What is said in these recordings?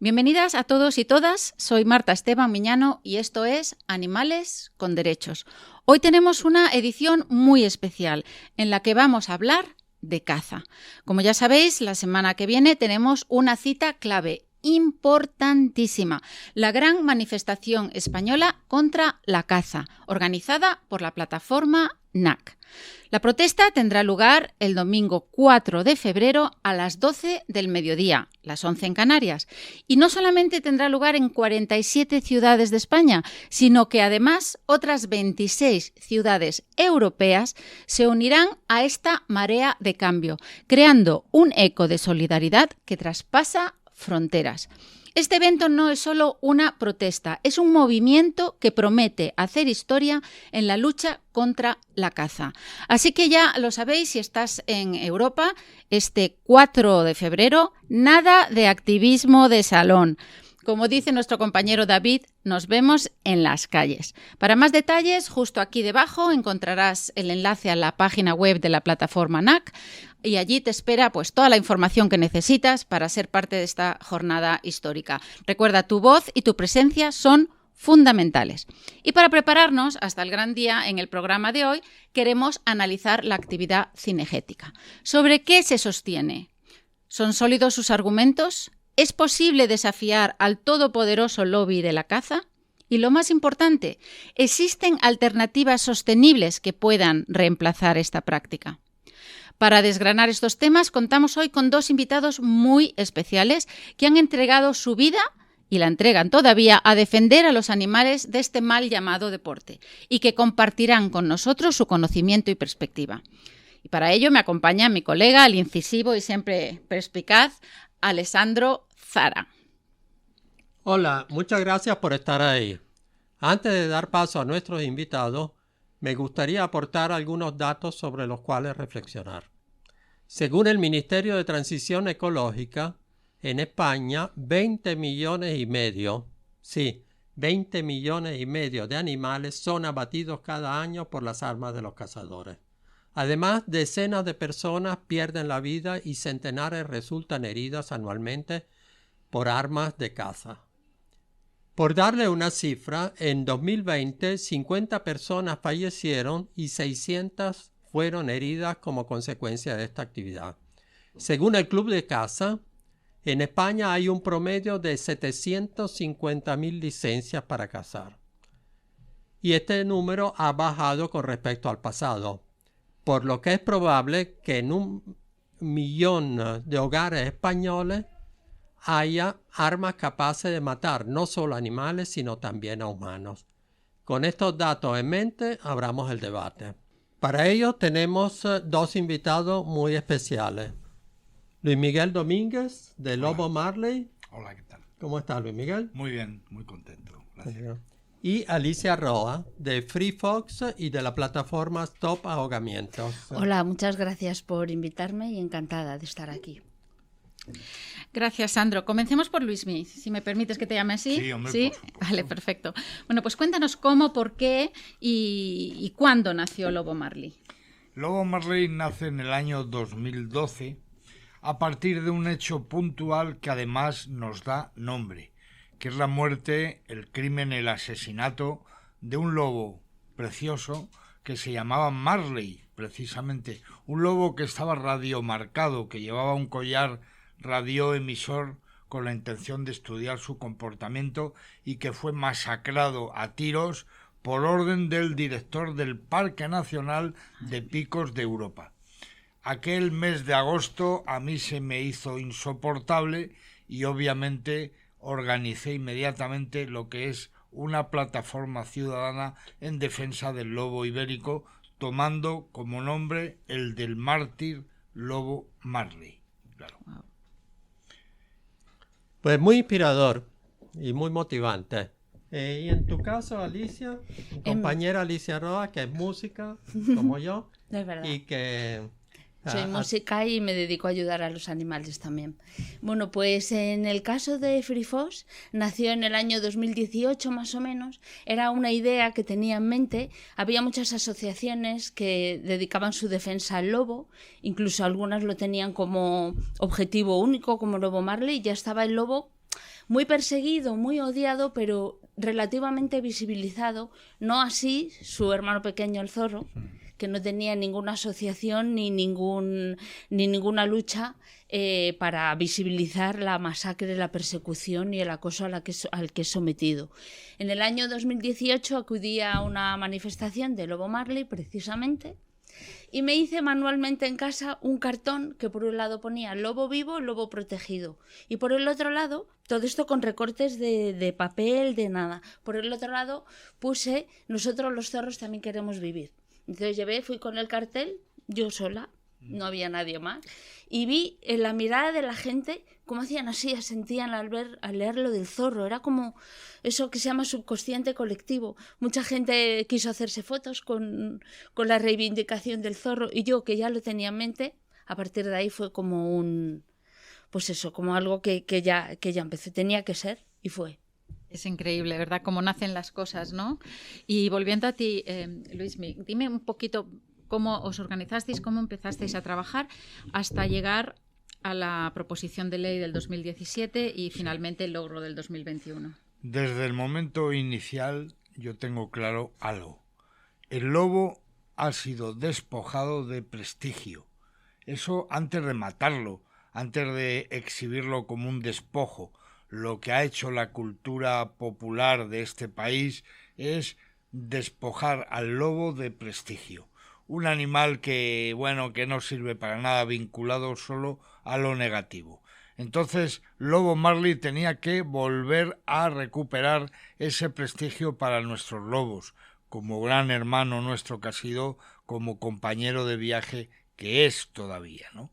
Bienvenidas a todos y todas, soy Marta Esteban Miñano y esto es Animales con Derechos. Hoy tenemos una edición muy especial en la que vamos a hablar de caza. Como ya sabéis, la semana que viene tenemos una cita clave importantísima, la gran manifestación española contra la caza, organizada por la plataforma NAC. La protesta tendrá lugar el domingo 4 de febrero a las 12 del mediodía, las 11 en Canarias. Y no solamente tendrá lugar en 47 ciudades de España, sino que además otras 26 ciudades europeas se unirán a esta marea de cambio, creando un eco de solidaridad que traspasa fronteras. Este evento no es solo una protesta, es un movimiento que promete hacer historia en la lucha contra la caza. Así que ya lo sabéis, si estás en Europa, este 4 de febrero, nada de activismo de salón. Como dice nuestro compañero David, nos vemos en las calles. Para más detalles, justo aquí debajo encontrarás el enlace a la página web de la plataforma NAC y allí te espera pues toda la información que necesitas para ser parte de esta jornada histórica. Recuerda, tu voz y tu presencia son fundamentales. Y para prepararnos hasta el gran día, en el programa de hoy queremos analizar la actividad cinegética. ¿Sobre qué se sostiene? ¿Son sólidos sus argumentos? ¿Es posible desafiar al todopoderoso lobby de la caza? Y lo más importante, ¿existen alternativas sostenibles que puedan reemplazar esta práctica? Para desgranar estos temas, contamos hoy con dos invitados muy especiales que han entregado su vida y la entregan todavía a defender a los animales de este mal llamado deporte y que compartirán con nosotros su conocimiento y perspectiva. Y para ello me acompaña mi colega, el incisivo y siempre perspicaz, Alessandro Zara. Hola, muchas gracias por estar ahí. Antes de dar paso a nuestros invitados, me gustaría aportar algunos datos sobre los cuales reflexionar. Según el Ministerio de Transición Ecológica, en España 20 millones y medio de animales son abatidos cada año por las armas de los cazadores. Además, decenas de personas pierden la vida y centenares resultan heridas anualmente por armas de caza. Por darle una cifra, en 2020 50 personas fallecieron y 600 fueron heridas como consecuencia de esta actividad. Según el Club de Caza, en España hay un promedio de 750.000 licencias para cazar. Y este número ha bajado con respecto al pasado, por lo que es probable que en 1 millón de hogares españoles haya armas capaces de matar no solo animales, sino también a humanos. Con estos datos en mente, abramos el debate. Para ello tenemos dos invitados muy especiales. Luis Miguel Domínguez, de Lobo Marley. Hola, ¿qué tal? ¿Cómo está, Luis Miguel? Muy bien, muy contento. Gracias. Y Alicia Roa, de Free Fox y de la plataforma Stop Ahogamientos. Hola, muchas gracias por invitarme y encantada de estar aquí. Gracias, Sandro. Comencemos por Luismi, si me permites que te llame así. Sí, hombre, ¿Sí? Vale, perfecto. Bueno, pues cuéntanos cómo, por qué y cuándo nació Lobo Marley. Lobo Marley nace en el año 2012 a partir de un hecho puntual que además nos da nombre, que es la muerte, el crimen, el asesinato de un lobo precioso que se llamaba Marley, precisamente. Un lobo que estaba radiomarcado, que llevaba un collar radioemisor con la intención de estudiar su comportamiento y que fue masacrado a tiros por orden del director del Parque Nacional de Picos de Europa. Aquel mes de agosto a mí se me hizo insoportable y obviamente organicé inmediatamente lo que es una plataforma ciudadana en defensa del lobo ibérico, tomando como nombre el del mártir Lobo Marley. Claro. Pues muy inspirador y muy motivante. Y en tu caso, Alicia, mi compañera Alicia Roa, que es música, como yo, Es verdad. y que... Soy música y me dedico a ayudar a los animales también. Bueno, pues en el caso de Free Fox, nació en el año 2018 más o menos. Era una idea que tenía en mente. Había muchas asociaciones que dedicaban su defensa al lobo. Incluso algunas lo tenían como objetivo único, como Lobo Marley. Ya estaba el lobo muy perseguido, muy odiado, pero relativamente visibilizado, no así su hermano pequeño el zorro, que no tenía ninguna asociación ni ninguna lucha para visibilizar la masacre, la persecución y el acoso al que es sometido. En el año 2018 acudí a una manifestación de Lobo Marley, precisamente, y me hice manualmente en casa un cartón que por un lado ponía lobo vivo, lobo protegido, y por el otro lado, todo esto con recortes de papel, de nada, por el otro lado puse nosotros los zorros también queremos vivir. Entonces fui con el cartel, yo sola, no había nadie más, y vi en la mirada de la gente cómo hacían así, asentían al leer lo del zorro. Era como eso que se llama subconsciente colectivo. Mucha gente quiso hacerse fotos con la reivindicación del zorro, y yo, que ya lo tenía en mente, a partir de ahí fue como como algo que ya empecé, tenía que ser, y fue. Es increíble, ¿verdad? Cómo nacen las cosas, ¿no? Y volviendo a ti, Luismi, dime un poquito cómo os organizasteis, cómo empezasteis a trabajar hasta llegar a la proposición de ley del 2017 y finalmente el logro del 2021. Desde el momento inicial yo tengo claro algo. El lobo ha sido despojado de prestigio. Eso antes de matarlo, antes de exhibirlo como un despojo. Lo que ha hecho la cultura popular de este país es despojar al lobo de prestigio. Un animal que no sirve para nada, vinculado solo a lo negativo. Entonces, Lobo Marley tenía que volver a recuperar ese prestigio para nuestros lobos, como gran hermano nuestro que ha sido, como compañero de viaje que es todavía, ¿no?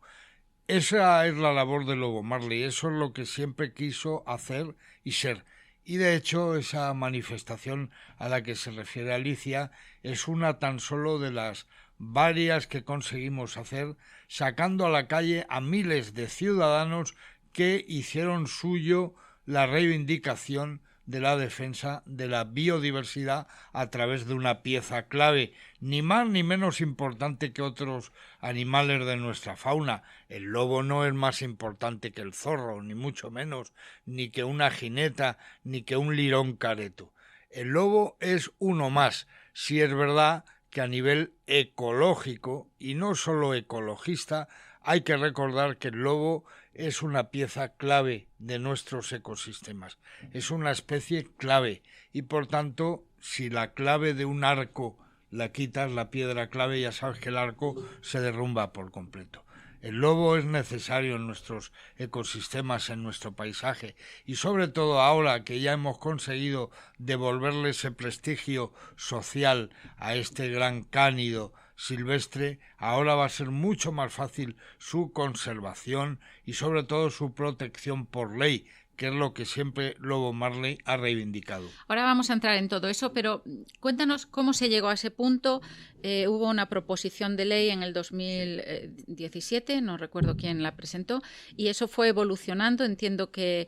Esa es la labor de Lobo Marley, eso es lo que siempre quiso hacer y ser. Y de hecho esa manifestación a la que se refiere Alicia es una tan solo de las varias que conseguimos hacer, sacando a la calle a miles de ciudadanos que hicieron suyo la reivindicación de la defensa de la biodiversidad a través de una pieza clave, ni más ni menos importante que otros animales de nuestra fauna. El lobo no es más importante que el zorro, ni mucho menos, ni que una jineta, ni que un lirón careto. El lobo es uno más, si es verdad que a nivel ecológico, y no solo ecologista, hay que recordar que el lobo es una pieza clave de nuestros ecosistemas. Es una especie clave y, por tanto, si la clave de un arco la quitas, la piedra clave, ya sabes que el arco se derrumba por completo. El lobo es necesario en nuestros ecosistemas, en nuestro paisaje, y sobre todo ahora que ya hemos conseguido devolverle ese prestigio social a este gran cánido silvestre, ahora va a ser mucho más fácil su conservación y sobre todo su protección por ley, que es lo que siempre Lobo Marley ha reivindicado. Ahora vamos a entrar en todo eso, pero cuéntanos cómo se llegó a ese punto. Hubo una proposición de ley en el 2017, no recuerdo quién la presentó, y eso fue evolucionando. Entiendo que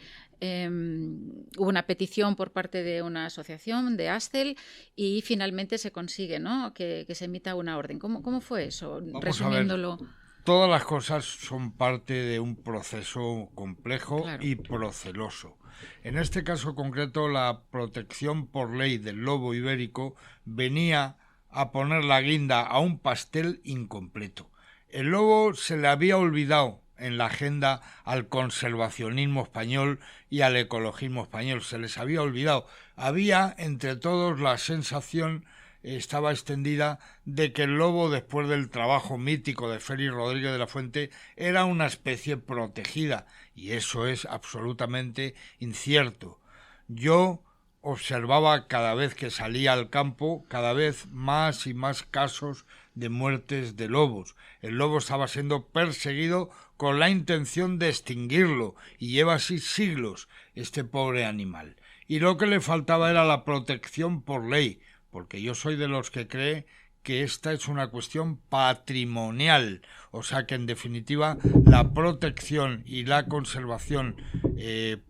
hubo una petición por parte de una asociación, de ASCEL, y finalmente se consigue, ¿no?, que se emita una orden. ¿Cómo fue eso? Resumiéndolo. Todas las cosas son parte de un proceso complejo, claro, y proceloso. En este caso concreto, la protección por ley del lobo ibérico venía a poner la guinda a un pastel incompleto. El lobo se le había olvidado en la agenda al conservacionismo español y al ecologismo español. Se les había olvidado. Había entre todos la sensación, estaba extendida, de que el lobo, después del trabajo mítico de Félix Rodríguez de la Fuente, era una especie protegida, y eso es absolutamente incierto. Yo observaba cada vez que salía al campo cada vez más y más casos de muertes de lobos. El lobo estaba siendo perseguido con la intención de extinguirlo, y lleva así siglos este pobre animal. Y lo que le faltaba era la protección por ley, porque yo soy de los que cree que esta es una cuestión patrimonial, o sea que en definitiva la protección y la conservación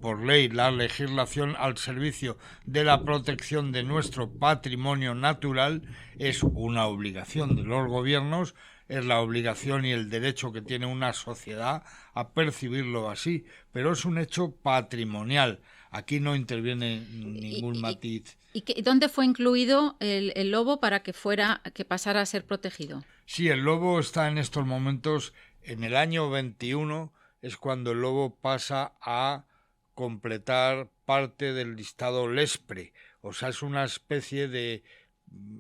por ley, la legislación al servicio de la protección de nuestro patrimonio natural es una obligación de los gobiernos, es la obligación y el derecho que tiene una sociedad a percibirlo así, pero es un hecho patrimonial. Aquí no interviene ningún matiz. ¿Y dónde fue incluido el lobo para que pasara a ser protegido? Sí, el lobo está en estos momentos, en el año 21, es cuando el lobo pasa a completar parte del listado LESPRE, o sea, es una especie de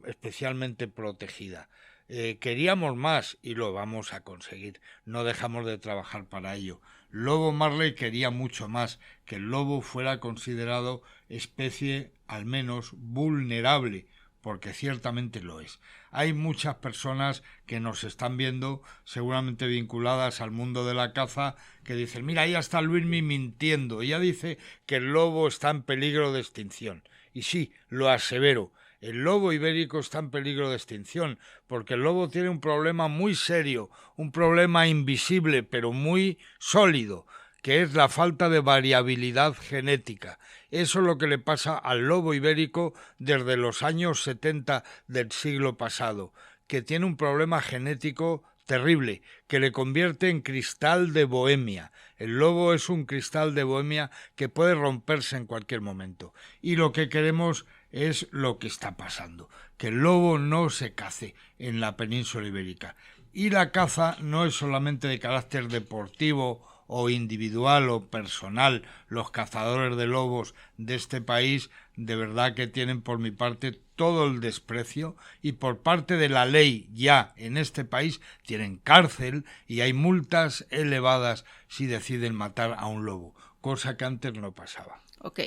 especialmente protegida. Queríamos más y lo vamos a conseguir, no dejamos de trabajar para ello. Lobo Marley quería mucho más, que el lobo fuera considerado especie al menos vulnerable, porque ciertamente lo es. Hay muchas personas que nos están viendo, seguramente vinculadas al mundo de la caza, que dicen, mira, ahí está Luismi mintiendo, ella dice que el lobo está en peligro de extinción. Y sí, lo asevero. El lobo ibérico está en peligro de extinción, porque el lobo tiene un problema muy serio, un problema invisible, pero muy sólido, que es la falta de variabilidad genética. Eso es lo que le pasa al lobo ibérico desde los años 70 del siglo pasado, que tiene un problema genético terrible, que le convierte en cristal de Bohemia. El lobo es un cristal de Bohemia que puede romperse en cualquier momento. Y lo que queremos es lo que está pasando, que el lobo no se cace en la península ibérica. Y la caza no es solamente de carácter deportivo o individual o personal. Los cazadores de lobos de este país de verdad que tienen por mi parte todo el desprecio, y por parte de la ley ya en este país tienen cárcel y hay multas elevadas si deciden matar a un lobo, cosa que antes no pasaba. Ok.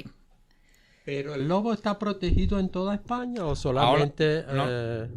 ¿Pero el lobo está protegido en toda España o solamente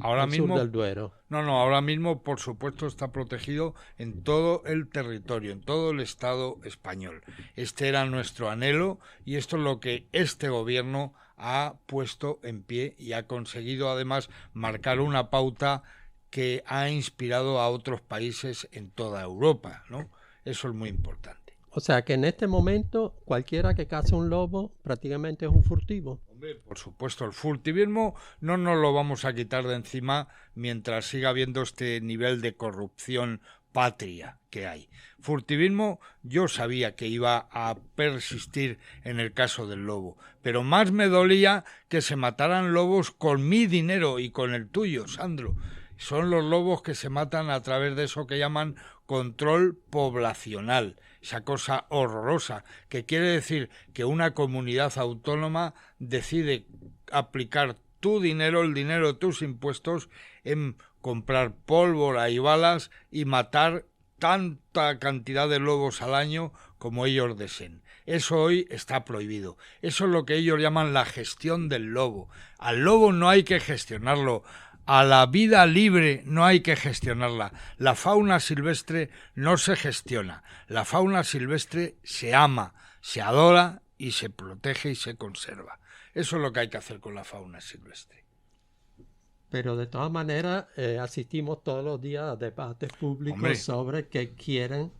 ahora al mismo, sur del Duero? No, ahora mismo por supuesto está protegido en todo el territorio, en todo el Estado español. Este era nuestro anhelo y esto es lo que este gobierno ha puesto en pie y ha conseguido además marcar una pauta que ha inspirado a otros países en toda Europa, ¿no? Eso es muy importante. O sea que en este momento cualquiera que caza un lobo prácticamente es un furtivo. Hombre, por supuesto, el furtivismo no nos lo vamos a quitar de encima mientras siga habiendo este nivel de corrupción patria que hay. Furtivismo yo sabía que iba a persistir en el caso del lobo, pero más me dolía que se mataran lobos con mi dinero y con el tuyo, Sandro. Son los lobos que se matan a través de eso que llaman control poblacional, esa cosa horrorosa, que quiere decir que una comunidad autónoma decide aplicar tu dinero, el dinero de tus impuestos, en comprar pólvora y balas y matar tanta cantidad de lobos al año como ellos deseen. Eso hoy está prohibido. Eso es lo que ellos llaman la gestión del lobo. Al lobo no hay que gestionarlo. A la vida libre no hay que gestionarla. La fauna silvestre no se gestiona. La fauna silvestre se ama, se adora y se protege y se conserva. Eso es lo que hay que hacer con la fauna silvestre. Pero de todas maneras asistimos todos los días a debates públicos sobre que quieren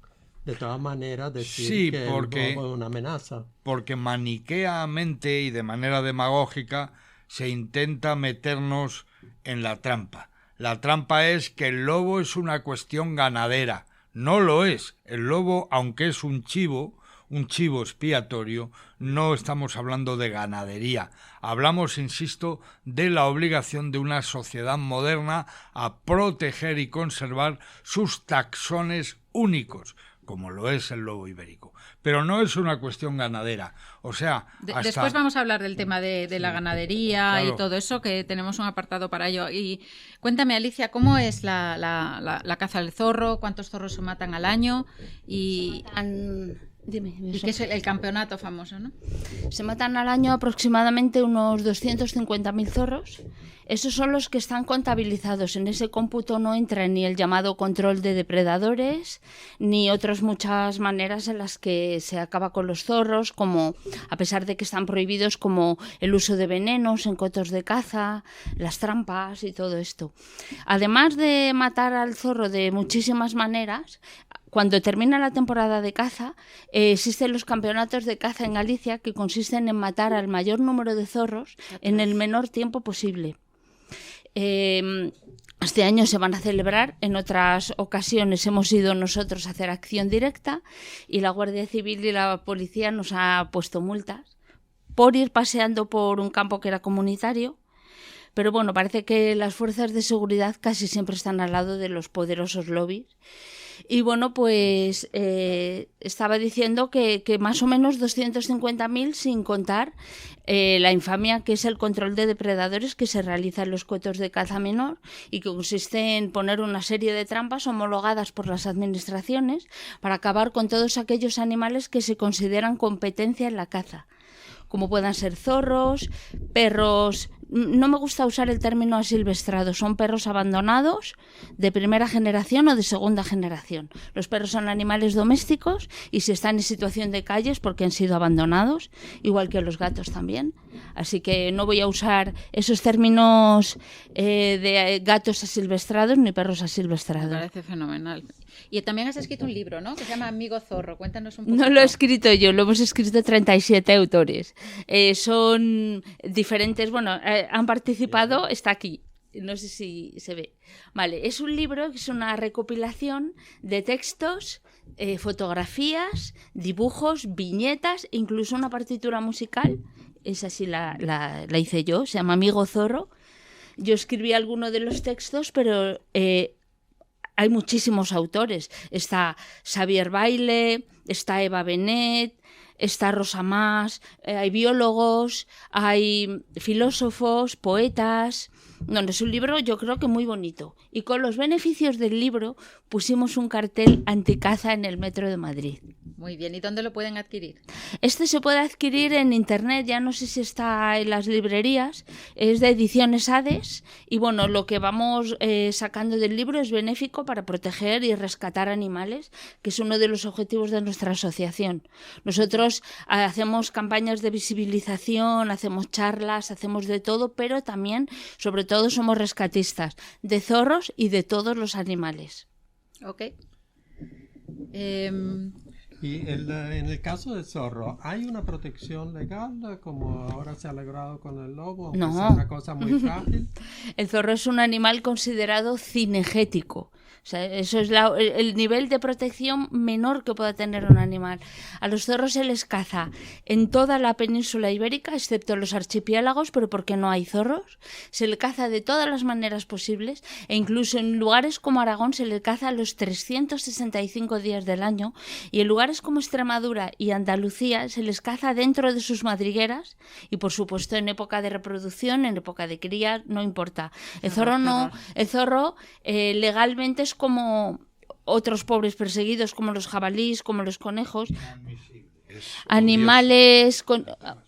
de todas maneras decir que el lobo es una amenaza. Porque maniqueamente y de manera demagógica se intenta meternos en la trampa. La trampa es que el lobo es una cuestión ganadera. No lo es. El lobo, aunque es un chivo expiatorio, no estamos hablando de ganadería. Hablamos, insisto, de la obligación de una sociedad moderna a proteger y conservar sus taxones únicos, como lo es el lobo ibérico. Pero no es una cuestión ganadera. O sea, después vamos a hablar del tema de la ganadería, claro, y todo eso, que tenemos un apartado para ello. Y cuéntame, Alicia, ¿cómo es la caza del zorro? ¿Cuántos zorros se matan al año? Y que es el campeonato famoso, ¿no? Se matan al año aproximadamente unos 250.000 zorros. Esos son los que están contabilizados. En ese cómputo no entra ni el llamado control de depredadores, ni otras muchas maneras en las que se acaba con los zorros, como, a pesar de que están prohibidos, como el uso de venenos en cotos de caza, las trampas y todo esto. Además de matar al zorro de muchísimas maneras, cuando termina la temporada de caza, existen los campeonatos de caza en Galicia, que consisten en matar al mayor número de zorros en el menor tiempo posible. Este año se van a celebrar, en otras ocasiones hemos ido nosotros a hacer acción directa y la Guardia Civil y la policía nos ha puesto multas por ir paseando por un campo que era comunitario. Pero bueno, parece que las fuerzas de seguridad casi siempre están al lado de los poderosos lobbies. Y bueno, pues estaba diciendo que más o menos 250.000, sin contar la infamia que es el control de depredadores que se realiza en los cotos de caza menor y que consiste en poner una serie de trampas homologadas por las administraciones para acabar con todos aquellos animales que se consideran competencia en la caza, como puedan ser zorros, perros. No me gusta usar el término asilvestrados, son perros abandonados de primera generación o de segunda generación. Los perros son animales domésticos y si están en situación de calle es porque han sido abandonados, igual que los gatos también. Así que no voy a usar esos términos de gatos asilvestrados ni perros asilvestrados. Me parece fenomenal. Y también has escrito un libro, ¿no?, que se llama Amigo Zorro. Cuéntanos un poquito. No lo he escrito yo, lo hemos escrito 37 autores. Son diferentes, bueno, han participado, está aquí, no sé si se ve. Vale, es un libro que es una recopilación de textos, fotografías, dibujos, viñetas, incluso una partitura musical. Esa sí la hice yo, se llama Amigo Zorro. Yo escribí alguno de los textos, pero hay muchísimos autores. Está Xavier Baile, está Eva Benet, está Rosa Mas, hay biólogos, hay filósofos, poetas. Bueno, es un libro yo creo que muy bonito. Y con los beneficios del libro pusimos un cartel anticaza en el metro de Madrid. Muy bien, ¿y dónde lo pueden adquirir? Este se puede adquirir en internet, ya no sé si está en las librerías, es de Ediciones Hades y bueno, lo que vamos sacando del libro es benéfico para proteger y rescatar animales, que es uno de los objetivos de nuestra asociación. Nosotros hacemos campañas de visibilización, hacemos charlas, hacemos de todo, pero también, sobre todo, somos rescatistas de zorros y de todos los animales. Ok. Y en el caso del zorro, ¿hay una protección legal como ahora se ha logrado con el lobo? Aunque No. sea una cosa muy frágil. El zorro es un animal considerado cinegético. O sea, eso es el nivel de protección menor que pueda tener un animal. A los zorros se les caza en toda la península ibérica, excepto los archipiélagos, pero porque no hay zorros. Se le caza de todas las maneras posibles e incluso en lugares como Aragón se le caza los 365 días del año y en lugares como Extremadura y Andalucía se les caza dentro de sus madrigueras y por supuesto en época de reproducción, en época de cría, no importa. El zorro legalmente es como otros pobres perseguidos, como los jabalíes, como los conejos, animales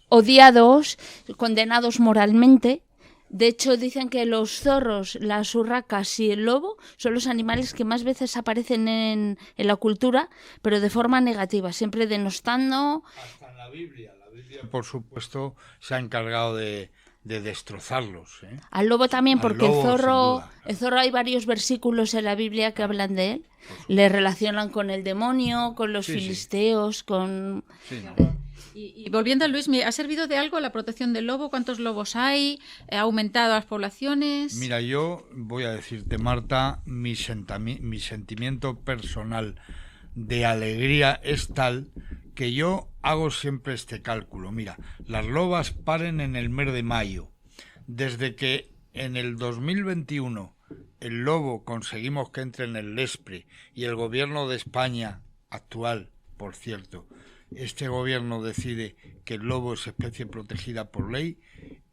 odiados, condenados moralmente. De hecho, dicen que los zorros, las urracas y el lobo son los animales que más veces aparecen en la cultura, pero de forma negativa, siempre denostando. Hasta en la Biblia, por supuesto, se ha encargado de destrozarlos. Al lobo también, porque lobo, el zorro hay varios versículos en la Biblia que hablan de él. Le relacionan con el demonio, con los filisteos, con... Sí. Y volviendo a Luis, ¿ha servido de algo la protección del lobo? ¿Cuántos lobos hay? ¿Ha aumentado las poblaciones? Mira, yo voy a decirte, Marta, mi sentimiento personal de alegría es tal que yo hago siempre este cálculo. Mira, las lobas paren en el mes de mayo. Desde que en el 2021 el lobo conseguimos que entre en el Lespre y el gobierno de España actual, por cierto, este gobierno decide que el lobo es especie protegida por ley,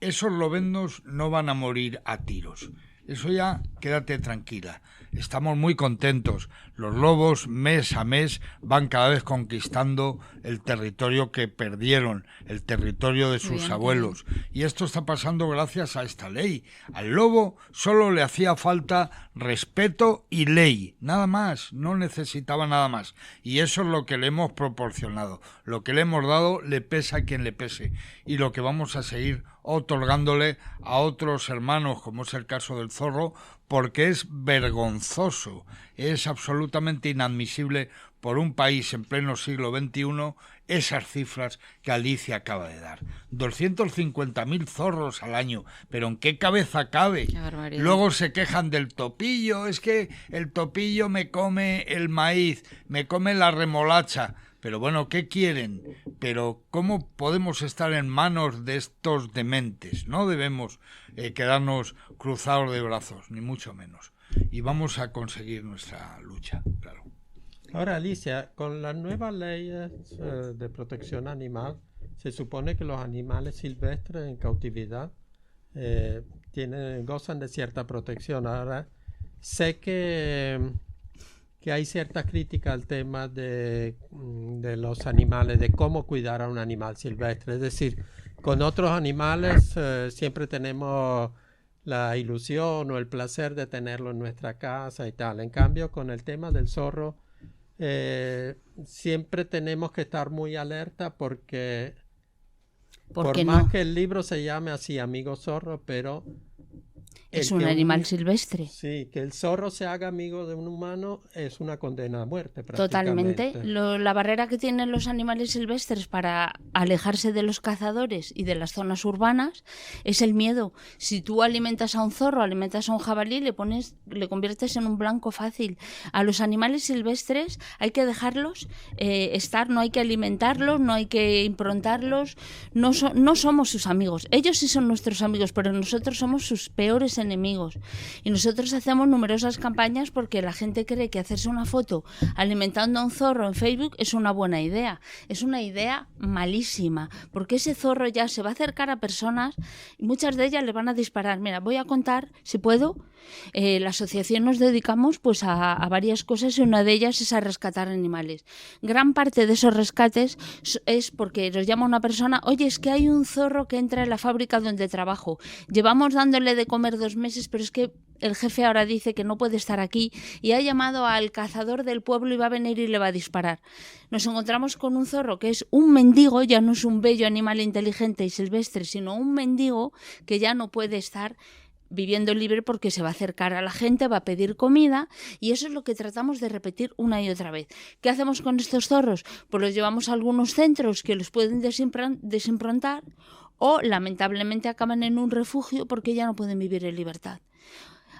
esos lobendos no van a morir a tiros. Eso ya, quédate tranquila. Estamos muy contentos. Los lobos, mes a mes, van cada vez conquistando el territorio que perdieron, el territorio de sus abuelos. Y esto está pasando gracias a esta ley. Al lobo solo le hacía falta respeto y ley. Nada más, no necesitaba nada más. Y eso es lo que le hemos proporcionado. Lo que le hemos dado le pesa a quien le pese. Y lo que vamos a seguir otorgándole a otros hermanos, como es el caso del zorro, porque es vergonzoso, es absolutamente inadmisible por un país en pleno siglo XXI esas cifras que Alicia acaba de dar. 250.000 zorros al año, pero ¿en qué cabeza cabe? Qué barbaridad. Luego se quejan del topillo, es que el topillo me come el maíz, me come la remolacha. Pero bueno, ¿qué quieren? Pero ¿cómo podemos estar en manos de estos dementes? No debemos quedarnos cruzados de brazos, ni mucho menos. Y vamos a conseguir nuestra lucha, claro. Ahora, Alicia, con las nuevas leyes de protección animal, se supone que los animales silvestres en cautividad gozan de cierta protección. Ahora, sé que hay cierta crítica al tema de los animales, de cómo cuidar a un animal silvestre. Es decir, con otros animales siempre tenemos la ilusión o el placer de tenerlo en nuestra casa y tal. En cambio, con el tema del zorro, siempre tenemos que estar muy alerta porque por más que el libro se llame así, Amigo Zorro, pero es un animal silvestre. Sí, que el zorro se haga amigo de un humano es una condena a muerte prácticamente. Totalmente. La barrera que tienen los animales silvestres para alejarse de los cazadores y de las zonas urbanas es el miedo. Si tú alimentas a un zorro, alimentas a un jabalí, le conviertes en un blanco fácil. A los animales silvestres hay que dejarlos estar, no hay que alimentarlos, no hay que improntarlos, no somos sus amigos. Ellos sí son nuestros amigos, pero nosotros somos sus peores enemigos. Y nosotros hacemos numerosas campañas porque la gente cree que hacerse una foto alimentando a un zorro en Facebook es una buena idea. Es una idea malísima, porque ese zorro ya se va a acercar a personas y muchas de ellas le van a disparar. Mira, voy a contar, si puedo, la asociación nos dedicamos pues a varias cosas y una de ellas es a rescatar animales. Gran parte de esos rescates es porque nos llama una persona, oye, es que hay un zorro que entra en la fábrica donde trabajo. Llevamos dándole de comer 2 meses, pero es que el jefe ahora dice que no puede estar aquí y ha llamado al cazador del pueblo y va a venir y le va a disparar. Nos encontramos con un zorro que es un mendigo, ya no es un bello animal inteligente y silvestre, sino un mendigo que ya no puede estar viviendo libre porque se va a acercar a la gente, va a pedir comida y eso es lo que tratamos de repetir una y otra vez. ¿Qué hacemos con estos zorros? Pues los llevamos a algunos centros que los pueden desimprontar o lamentablemente acaban en un refugio porque ya no pueden vivir en libertad.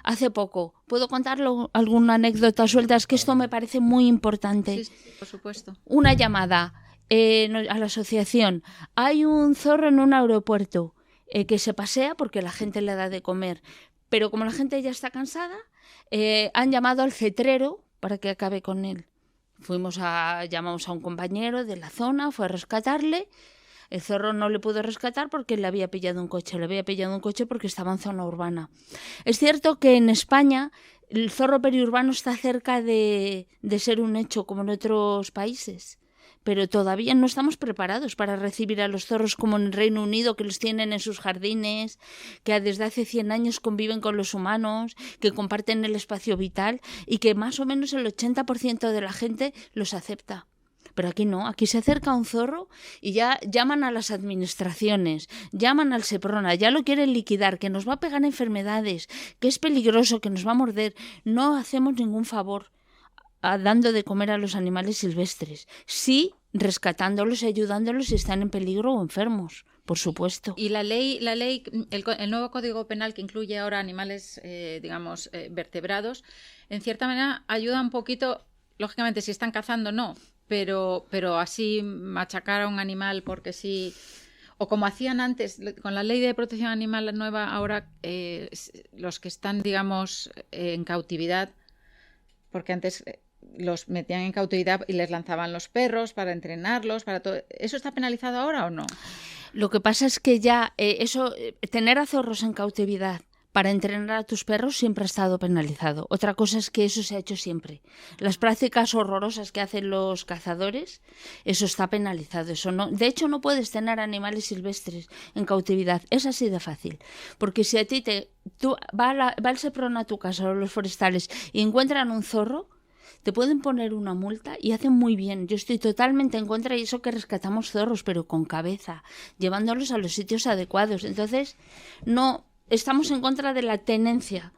Hace poco, ¿puedo contar alguna anécdota suelta? Es que esto me parece muy importante. Sí, por supuesto. Una llamada a la asociación. Hay un zorro en un aeropuerto que se pasea porque la gente le da de comer. Pero como la gente ya está cansada, han llamado al cetrero para que acabe con él. Llamamos a un compañero de la zona, fue a rescatarle. El zorro no le pudo rescatar porque le había pillado un coche. Le había pillado un coche porque estaba en zona urbana. Es cierto que en España el zorro periurbano está cerca de ser un hecho como en otros países. Pero todavía no estamos preparados para recibir a los zorros como en el Reino Unido, que los tienen en sus jardines, que desde hace 100 años conviven con los humanos, que comparten el espacio vital y que más o menos el 80% de la gente los acepta. Pero aquí no, aquí se acerca un zorro y ya llaman a las administraciones, llaman al Seprona, ya lo quieren liquidar, que nos va a pegar enfermedades, que es peligroso, que nos va a morder. No hacemos ningún favor dando de comer a los animales silvestres. Sí, rescatándolos y ayudándolos si están en peligro o enfermos, por supuesto. Y la ley, el nuevo Código Penal que incluye ahora animales, vertebrados, en cierta manera ayuda un poquito, lógicamente si están cazando no, pero así machacar a un animal porque sí, o como hacían antes, con la ley de protección animal nueva, ahora los que están, digamos, en cautividad, porque antes los metían en cautividad y les lanzaban los perros para entrenarlos, para todo. ¿Eso está penalizado ahora o no? Lo que pasa es que ya tener a zorros en cautividad para entrenar a tus perros siempre ha estado penalizado. Otra cosa es que eso se ha hecho siempre. Las prácticas horrorosas que hacen los cazadores, eso está penalizado. Eso no, de hecho, no puedes tener animales silvestres en cautividad. Es así de fácil. Porque si a ti va el Seprona a tu casa o los forestales y encuentran un zorro, te pueden poner una multa y hacen muy bien. Yo estoy totalmente en contra de eso que rescatamos zorros, pero con cabeza, llevándolos a los sitios adecuados. Entonces, no estamos en contra de la tenencia,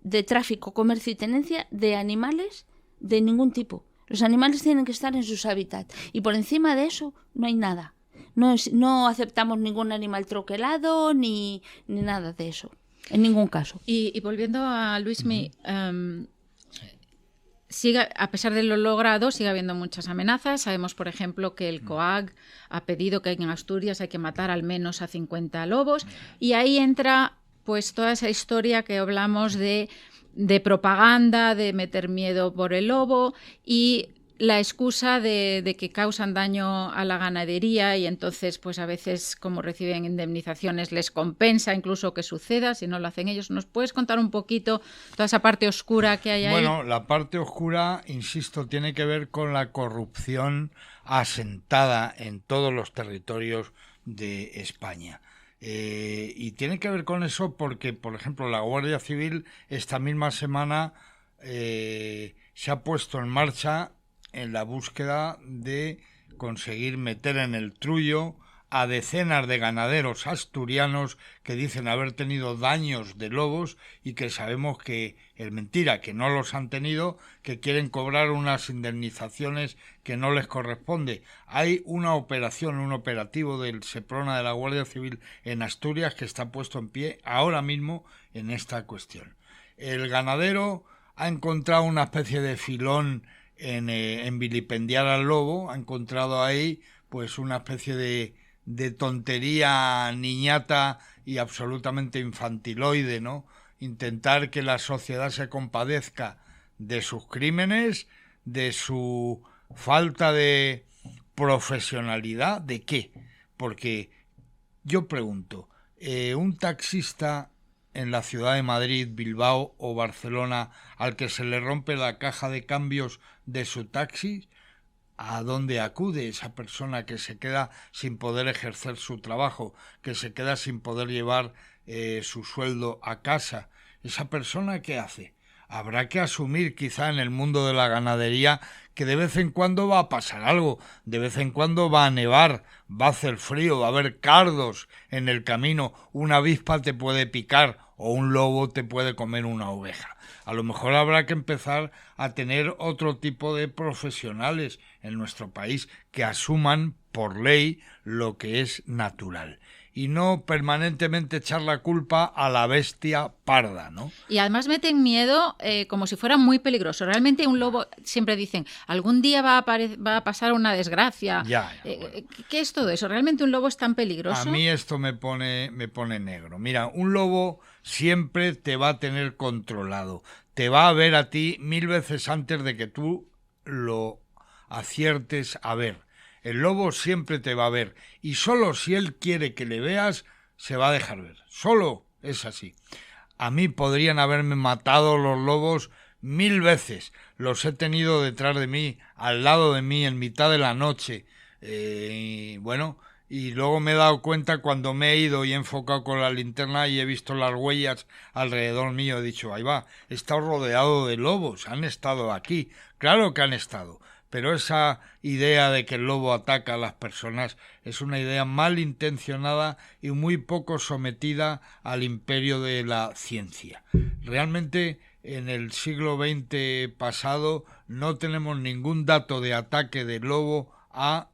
de tráfico, comercio y tenencia de animales de ningún tipo. Los animales tienen que estar en sus hábitats y por encima de eso no hay nada. No aceptamos ningún animal troquelado ni nada de eso, en ningún caso. Y volviendo a Luismi, a pesar de lo logrado, sigue habiendo muchas amenazas. Sabemos, por ejemplo, que el COAG ha pedido que en Asturias hay que matar al menos a 50 lobos, y ahí entra pues toda esa historia que hablamos de propaganda, de meter miedo por el lobo y la excusa de que causan daño a la ganadería, y entonces pues a veces, como reciben indemnizaciones, les compensa incluso que suceda si no lo hacen ellos. ¿Nos puedes contar un poquito toda esa parte oscura que hay ahí? Bueno, la parte oscura, insisto, tiene que ver con la corrupción asentada en todos los territorios de España. Y tiene que ver con eso porque, por ejemplo, la Guardia Civil esta misma semana se ha puesto en marcha en la búsqueda de conseguir meter en el trullo a decenas de ganaderos asturianos que dicen haber tenido daños de lobos y que sabemos que es mentira, que no los han tenido, que quieren cobrar unas indemnizaciones que no les corresponde. Hay una operación, un operativo del Seprona de la Guardia Civil en Asturias que está puesto en pie ahora mismo en esta cuestión. El ganadero ha encontrado una especie de filón en vilipendiar al lobo, ha encontrado ahí pues una especie de tontería niñata y absolutamente infantiloide, ¿no? Intentar que la sociedad se compadezca de sus crímenes, de su falta de profesionalidad. ¿De qué? Porque yo pregunto, un taxista en la ciudad de Madrid, Bilbao o Barcelona al que se le rompe la caja de cambios de su taxi, ¿a dónde acude esa persona que se queda sin poder ejercer su trabajo, que se queda sin poder llevar su sueldo a casa? ¿Esa persona qué hace? Habrá que asumir quizá en el mundo de la ganadería que de vez en cuando va a pasar algo, de vez en cuando va a nevar, va a hacer frío, va a haber cardos en el camino, una avispa te puede picar o un lobo te puede comer una oveja. A lo mejor habrá que empezar a tener otro tipo de profesionales en nuestro país que asuman por ley lo que es natural y no permanentemente echar la culpa a la bestia parda, ¿no? Y además meten miedo como si fuera muy peligroso. Realmente un lobo, siempre dicen, algún día va a pasar una desgracia. Bueno. ¿Qué es todo eso? ¿Realmente un lobo es tan peligroso? A mí esto me pone negro. Mira, un lobo siempre te va a tener controlado. Te va a ver a ti 1000 veces antes de que tú lo aciertes a ver. El lobo siempre te va a ver y solo si él quiere que le veas se va a dejar ver. Solo es así. A mí podrían haberme matado los lobos 1000 veces. Los he tenido detrás de mí, al lado de mí, en mitad de la noche. Y luego me he dado cuenta cuando me he ido y he enfocado con la linterna y he visto las huellas alrededor mío. He dicho, ahí va, he estado rodeado de lobos, han estado aquí. Claro que han estado. Pero esa idea de que el lobo ataca a las personas es una idea malintencionada y muy poco sometida al imperio de la ciencia. Realmente en el siglo XX pasado no tenemos ningún dato de ataque de lobo a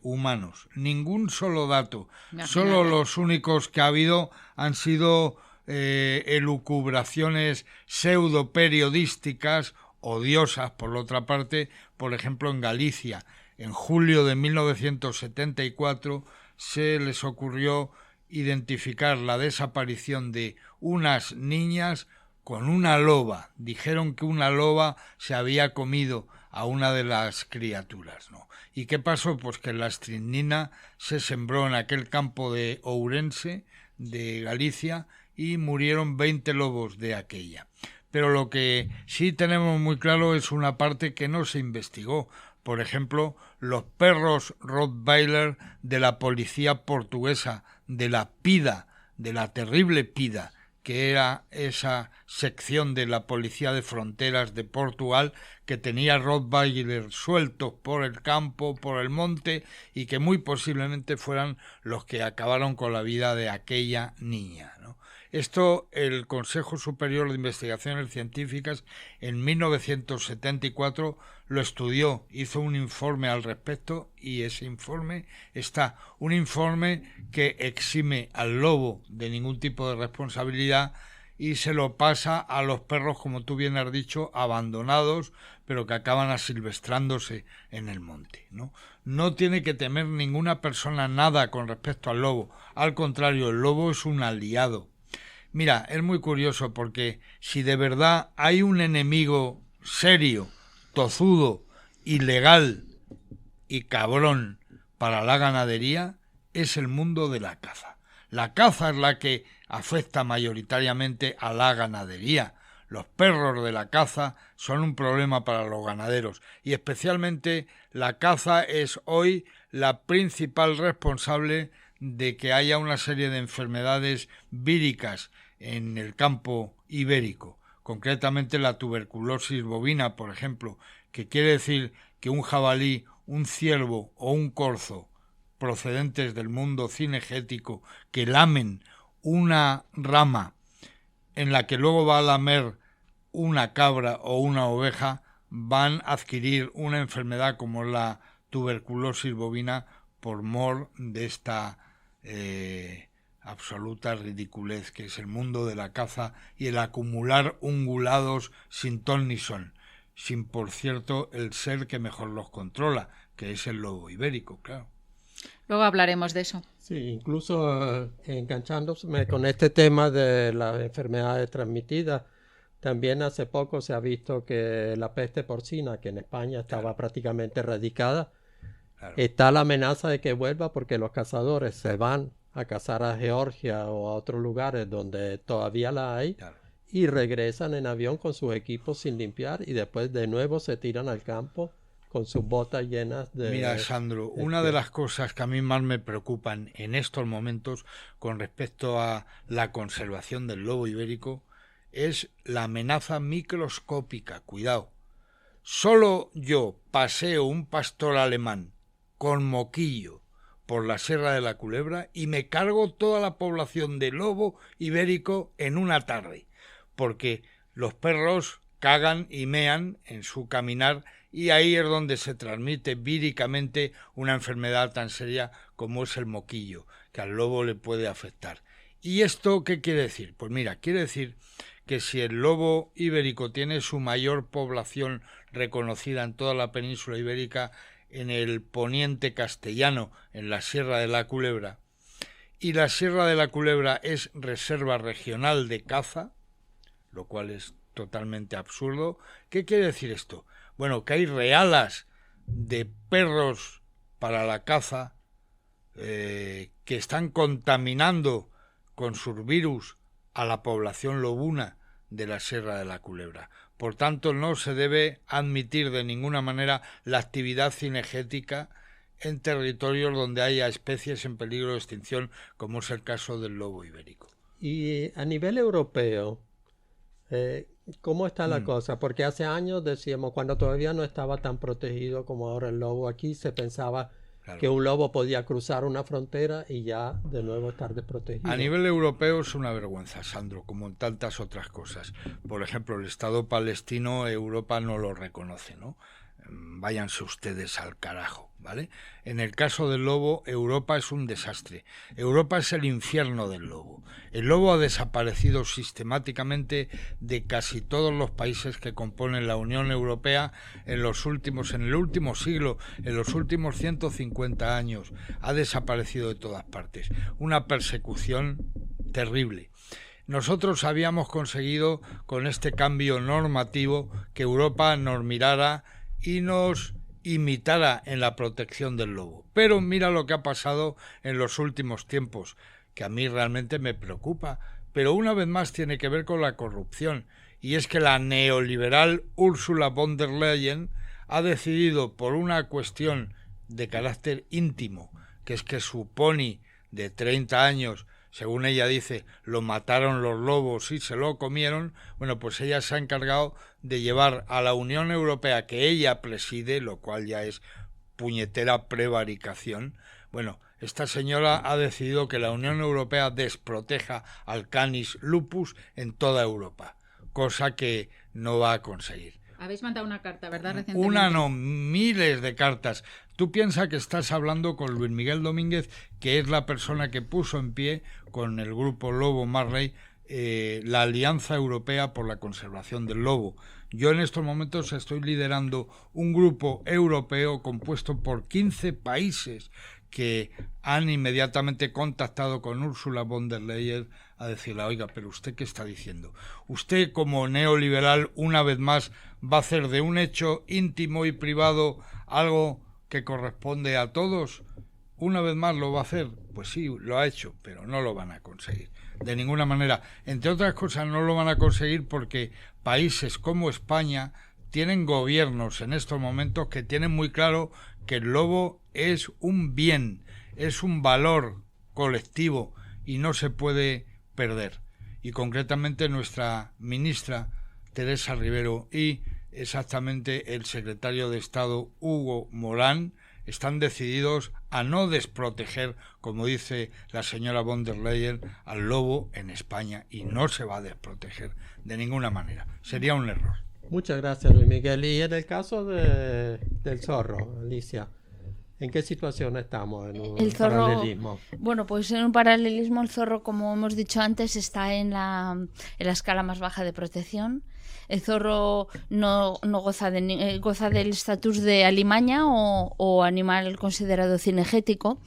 humanos. Ningún solo dato. Solo los únicos que ha habido han sido elucubraciones pseudo-periodísticas odiosas, por la otra parte. Por ejemplo, en Galicia, en julio de 1974, se les ocurrió identificar la desaparición de unas niñas con una loba. Dijeron que una loba se había comido a una de las criaturas, ¿no? ¿Y qué pasó? Pues que la estricnina se sembró en aquel campo de Ourense, de Galicia, y murieron 20 lobos de aquella. Pero lo que sí tenemos muy claro es una parte que no se investigó. Por ejemplo, los perros Rottweiler de la policía portuguesa, de la PIDA, de la terrible PIDA, que era esa sección de la policía de fronteras de Portugal que tenía Rottweiler sueltos por el campo, por el monte, y que muy posiblemente fueran los que acabaron con la vida de aquella niña, ¿no? Esto el Consejo Superior de Investigaciones Científicas en 1974 lo estudió, hizo un informe al respecto y ese informe está, un informe que exime al lobo de ningún tipo de responsabilidad y se lo pasa a los perros, como tú bien has dicho, abandonados, pero que acaban asilvestrándose en el monte, ¿no? No tiene que temer ninguna persona nada con respecto al lobo. Al contrario, el lobo es un aliado. Mira, es muy curioso porque si de verdad hay un enemigo serio, tozudo, ilegal y cabrón para la ganadería, es el mundo de la caza. La caza es la que afecta mayoritariamente a la ganadería. Los perros de la caza son un problema para los ganaderos y especialmente la caza es hoy la principal responsable de que haya una serie de enfermedades víricas en el campo ibérico, concretamente la tuberculosis bovina, por ejemplo, que quiere decir que un jabalí, un ciervo o un corzo procedentes del mundo cinegético que lamen una rama en la que luego va a lamer una cabra o una oveja, van a adquirir una enfermedad como la tuberculosis bovina por mor de esta absoluta ridiculez que es el mundo de la caza y el acumular ungulados sin ton ni son, sin por cierto el ser que mejor los controla, que es el lobo ibérico, claro. Luego hablaremos de eso. Sí, incluso enganchándome con este tema de las enfermedades transmitidas, también hace poco se ha visto que la peste porcina, que en España estaba prácticamente erradicada, está la amenaza de que vuelva porque los cazadores se van a cazar a Georgia o a otros lugares donde todavía la hay y regresan en avión con sus equipos sin limpiar y después de nuevo se tiran al campo con sus botas llenas de... Mira, Sandro, una de las cosas que a mí más me preocupan en estos momentos con respecto a la conservación del lobo ibérico es la amenaza microscópica. Cuidado. Solo yo paseo un pastor alemán con moquillo por la Sierra de la Culebra y me cargo toda la población de lobo ibérico en una tarde, porque los perros cagan y mean en su caminar y ahí es donde se transmite víricamente una enfermedad tan seria como es el moquillo, que al lobo le puede afectar. ¿Y esto qué quiere decir? Pues mira, quiere decir que si el lobo ibérico tiene su mayor población reconocida en toda la península ibérica, en el poniente castellano, en la Sierra de la Culebra, y la Sierra de la Culebra es reserva regional de caza, lo cual es totalmente absurdo. ¿Qué quiere decir esto? Bueno, que hay realas de perros para la caza que están contaminando con sus virus a la población lobuna de la Sierra de la Culebra. Por tanto, no se debe admitir de ninguna manera la actividad cinegética en territorios donde haya especies en peligro de extinción, como es el caso del lobo ibérico. Y a nivel europeo, ¿cómo está la cosa? Porque hace años decíamos, cuando todavía no estaba tan protegido como ahora el lobo aquí, se pensaba que un lobo podía cruzar una frontera y ya de nuevo estar desprotegido. A nivel europeo es una vergüenza, Sandro, como en tantas otras cosas. Por ejemplo, el Estado palestino, Europa no lo reconoce, ¿no? Váyanse ustedes al carajo, ¿vale? En el caso del lobo, Europa es un desastre. Europa es el infierno del lobo. El lobo ha desaparecido sistemáticamente de casi todos los países que componen la Unión Europea en el último siglo, en los últimos 150 años. Ha desaparecido de todas partes. Una persecución terrible. Nosotros habíamos conseguido con este cambio normativo que Europa nos mirara y nos imitara en la protección del lobo. Pero mira lo que ha pasado en los últimos tiempos, que a mí realmente me preocupa, pero una vez más tiene que ver con la corrupción, y es que la neoliberal Ursula von der Leyen ha decidido, por una cuestión de carácter íntimo, que es que su pony de 30 años, según ella dice, lo mataron los lobos y se lo comieron, bueno, pues ella se ha encargado de llevar a la Unión Europea, que ella preside, lo cual ya es puñetera prevaricación. Bueno, esta señora ha decidido que la Unión Europea desproteja al Canis lupus en toda Europa, cosa que no va a conseguir. Habéis mandado una carta, ¿verdad? Recientemente. Una no, miles de cartas. Tú piensas que estás hablando con Luis Miguel Domínguez, que es la persona que puso en pie con el grupo Lobo Marley la Alianza Europea por la Conservación del Lobo. Yo en estos momentos estoy liderando un grupo europeo compuesto por 15 países que han inmediatamente contactado con Ursula von der Leyen a decirle, oiga, pero ¿usted qué está diciendo? Usted como neoliberal una vez más va a hacer de un hecho íntimo y privado algo que corresponde a todos. Una vez más lo va a hacer. Pues sí, lo ha hecho, pero no lo van a conseguir de ninguna manera. Entre otras cosas no lo van a conseguir porque países como España tienen gobiernos en estos momentos que tienen muy claro que el lobo es un bien, es un valor colectivo y no se puede perder. Y concretamente nuestra ministra Teresa Rivero y exactamente el secretario de Estado Hugo Morán están decididos a no desproteger, como dice la señora von der Leyen, al lobo en España, y no se va a desproteger de ninguna manera. Sería un error. Muchas gracias, Luis Miguel. Y en el caso del zorro, Alicia, ¿en qué situación estamos en un paralelismo? Bueno, pues en un paralelismo el zorro, como hemos dicho antes, está en la escala más baja de protección. El zorro no goza del estatus de alimaña o animal considerado cinegético.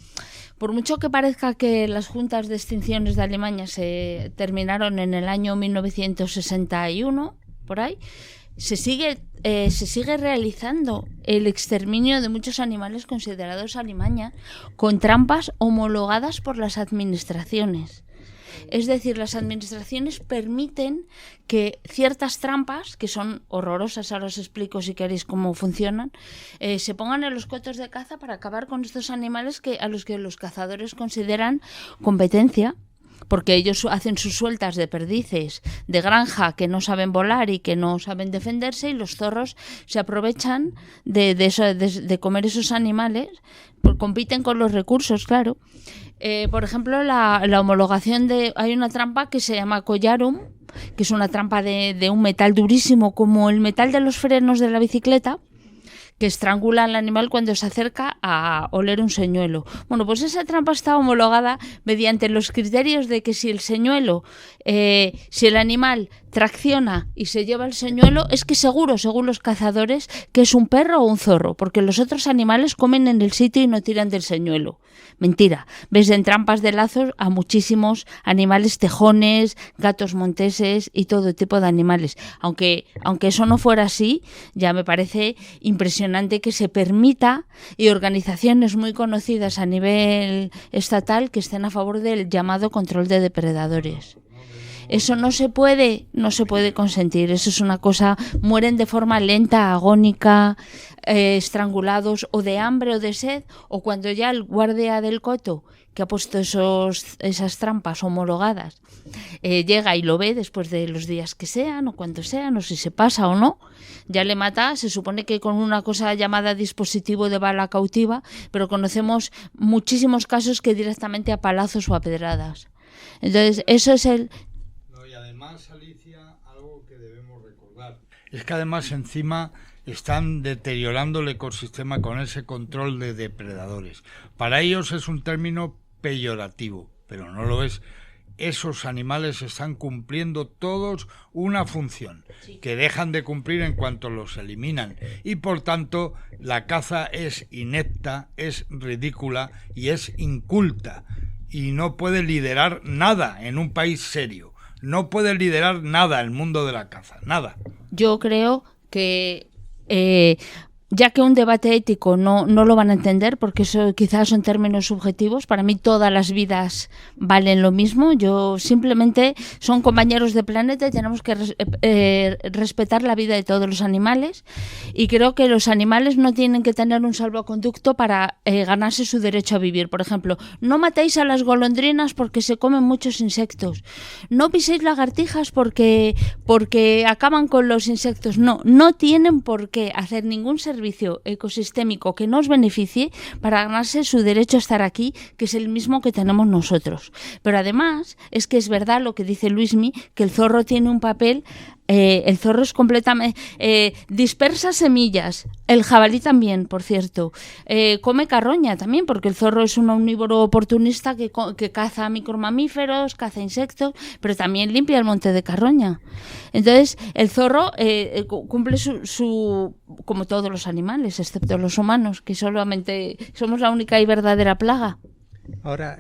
Por mucho que parezca que las juntas de extinciones de Alimaña se terminaron en el año 1961, por ahí, se sigue realizando el exterminio de muchos animales considerados alimaña con trampas homologadas por las administraciones. Es decir, las administraciones permiten que ciertas trampas, que son horrorosas, ahora os explico si queréis cómo funcionan, se pongan en los cotos de caza para acabar con estos animales a los que los cazadores consideran competencia, porque ellos hacen sus sueltas de perdices de granja que no saben volar y que no saben defenderse, y los zorros se aprovechan de comer esos animales, compiten con los recursos, claro. Por ejemplo, la homologación hay una trampa que se llama collarum, que es una trampa de un metal durísimo como el metal de los frenos de la bicicleta, que estrangula al animal cuando se acerca a oler un señuelo. Bueno, pues esa trampa está homologada mediante los criterios de que si el señuelo, si el animal tracciona y se lleva el señuelo, es que seguro, según los cazadores, que es un perro o un zorro, porque los otros animales comen en el sitio y no tiran del señuelo. Mentira, ves en trampas de lazos a muchísimos animales tejones, gatos monteses y todo tipo de animales. Aunque eso no fuera así, ya me parece impresionante que se permita, y organizaciones muy conocidas a nivel estatal que estén a favor del llamado control de depredadores. Eso no se puede consentir. Eso es una cosa, mueren de forma lenta, agónica, estrangulados o de hambre o de sed, o cuando ya el guardia del coto que ha puesto esas trampas homologadas llega y lo ve después de los días que sean o cuando sean, o si se pasa o no, ya le mata, se supone que con una cosa llamada dispositivo de bala cautiva, pero conocemos muchísimos casos que directamente a palazos o a pedradas. Entonces, eso es el... Y además, Alicia, algo que debemos recordar es que además encima están deteriorando el ecosistema con ese control de depredadores. Para ellos es un término peyorativo, pero no lo es. Esos animales están cumpliendo todos una función que dejan de cumplir en cuanto los eliminan, y por tanto la caza es inepta, es ridícula y es inculta, y no puede liderar nada en un país serio. No puede liderar nada el mundo de la caza, nada. Yo creo que ya que un debate ético no lo van a entender, porque eso quizás son términos subjetivos, para mí todas las vidas valen lo mismo. Yo simplemente son compañeros de planeta y tenemos que respetar la vida de todos los animales, y creo que los animales no tienen que tener un salvoconducto para ganarse su derecho a vivir. Por ejemplo, no matéis a las golondrinas porque se comen muchos insectos, no piséis lagartijas porque acaban con los insectos. No tienen por qué hacer ningún ser servicio ecosistémico que nos beneficie para ganarse su derecho a estar aquí, que es el mismo que tenemos nosotros. Pero además es que es verdad lo que dice Luismi, que el zorro tiene un papel. El zorro es completamente... dispersa semillas. El jabalí también, por cierto. Come carroña también, porque el zorro es un omnívoro oportunista que caza micromamíferos, caza insectos, pero también limpia el monte de carroña. Entonces, el zorro cumple su como todos los animales, excepto los humanos, que solamente somos la única y verdadera plaga. Ahora,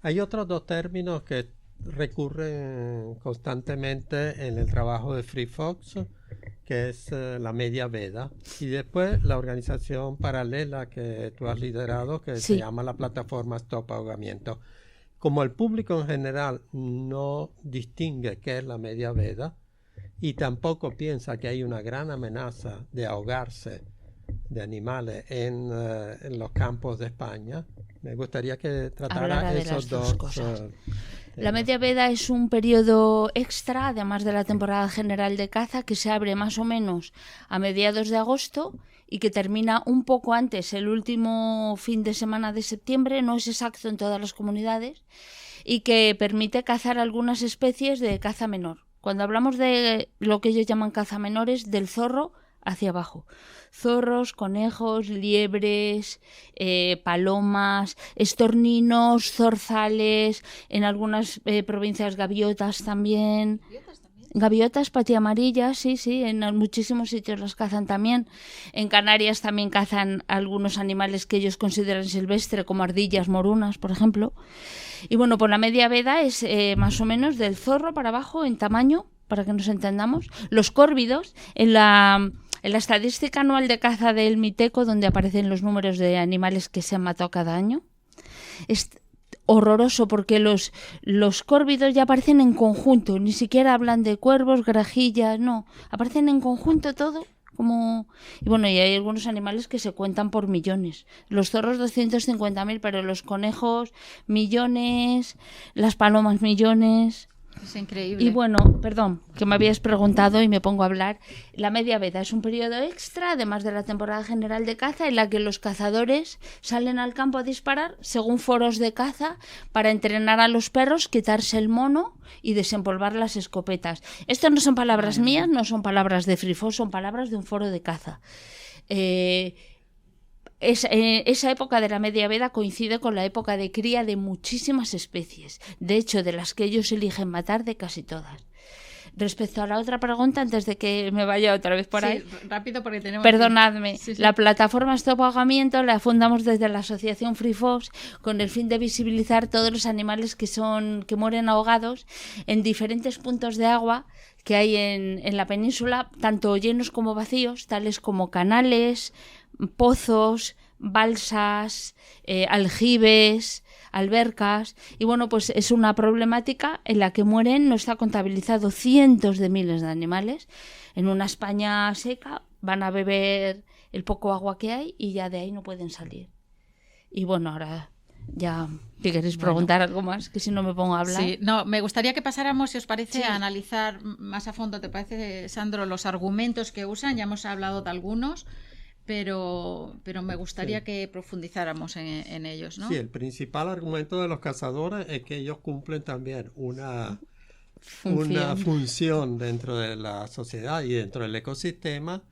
hay otros dos términos que recurren constantemente en el trabajo de Free Fox, que es la media veda, y después la organización paralela que tú has liderado, que se llama la plataforma Stop Ahogamiento. Como el público en general no distingue qué es la media veda y tampoco piensa que hay una gran amenaza de ahogarse de animales en los campos de España, me gustaría que tratara esos dos cosas. La media veda es un periodo extra, además de la temporada general de caza, que se abre más o menos a mediados de agosto y que termina un poco antes, el último fin de semana de septiembre, no es exacto en todas las comunidades, y que permite cazar algunas especies de caza menor. Cuando hablamos de lo que ellos llaman caza menor, es del zorro hacia abajo. Zorros, conejos, liebres, palomas, estorninos, zorzales, en algunas provincias gaviotas también. Gaviotas, patiamarillas, sí, en muchísimos sitios las cazan también. En Canarias también cazan algunos animales que ellos consideran silvestre, como ardillas morunas, por ejemplo. Y bueno, pues la media veda es más o menos del zorro para abajo en tamaño, para que nos entendamos. Los córvidos, en la estadística anual de caza del Miteco, donde aparecen los números de animales que se han matado cada año, es horroroso porque los córvidos ya aparecen en conjunto, ni siquiera hablan de cuervos, grajillas, no, aparecen en conjunto todo. Y bueno, y hay algunos animales que se cuentan por millones. Los zorros 250.000, pero los conejos millones, las palomas millones. Es increíble. Y bueno, perdón, que me habías preguntado y me pongo a hablar. La media veda es un periodo extra, además de la temporada general de caza, en la que los cazadores salen al campo a disparar según foros de caza para entrenar a los perros, quitarse el mono y desempolvar las escopetas. Esto no son palabras mías, no son palabras de Free Fox, son palabras de un foro de caza. Esa época de la media veda coincide con la época de cría de muchísimas especies. De hecho, de las que ellos eligen matar, de casi todas. Respecto a la otra pregunta, antes de que me vaya otra vez por ahí, rápido porque tenemos. Perdonadme, Sí. La plataforma Stop Ahogamiento la fundamos desde la asociación Free Fox con el fin de visibilizar todos los animales que mueren ahogados en diferentes puntos de agua que hay en la península, tanto llenos como vacíos, tales como canales, pozos, balsas, aljibes, albercas. Y bueno, pues es una problemática en la que mueren, no está contabilizado, cientos de miles de animales. En una España seca van a beber el poco agua que hay y ya de ahí no pueden salir. Y bueno, ahora ya, si queréis preguntar algo más, que si no me pongo a hablar. Sí, no, me gustaría que pasáramos, si os parece, a analizar más a fondo, ¿te parece, Sandro, los argumentos que usan? Ya hemos hablado de algunos, pero me gustaría que profundizáramos en ellos, ¿no? Sí, el principal argumento de los cazadores es que ellos cumplen también una función dentro de la sociedad y dentro del ecosistema,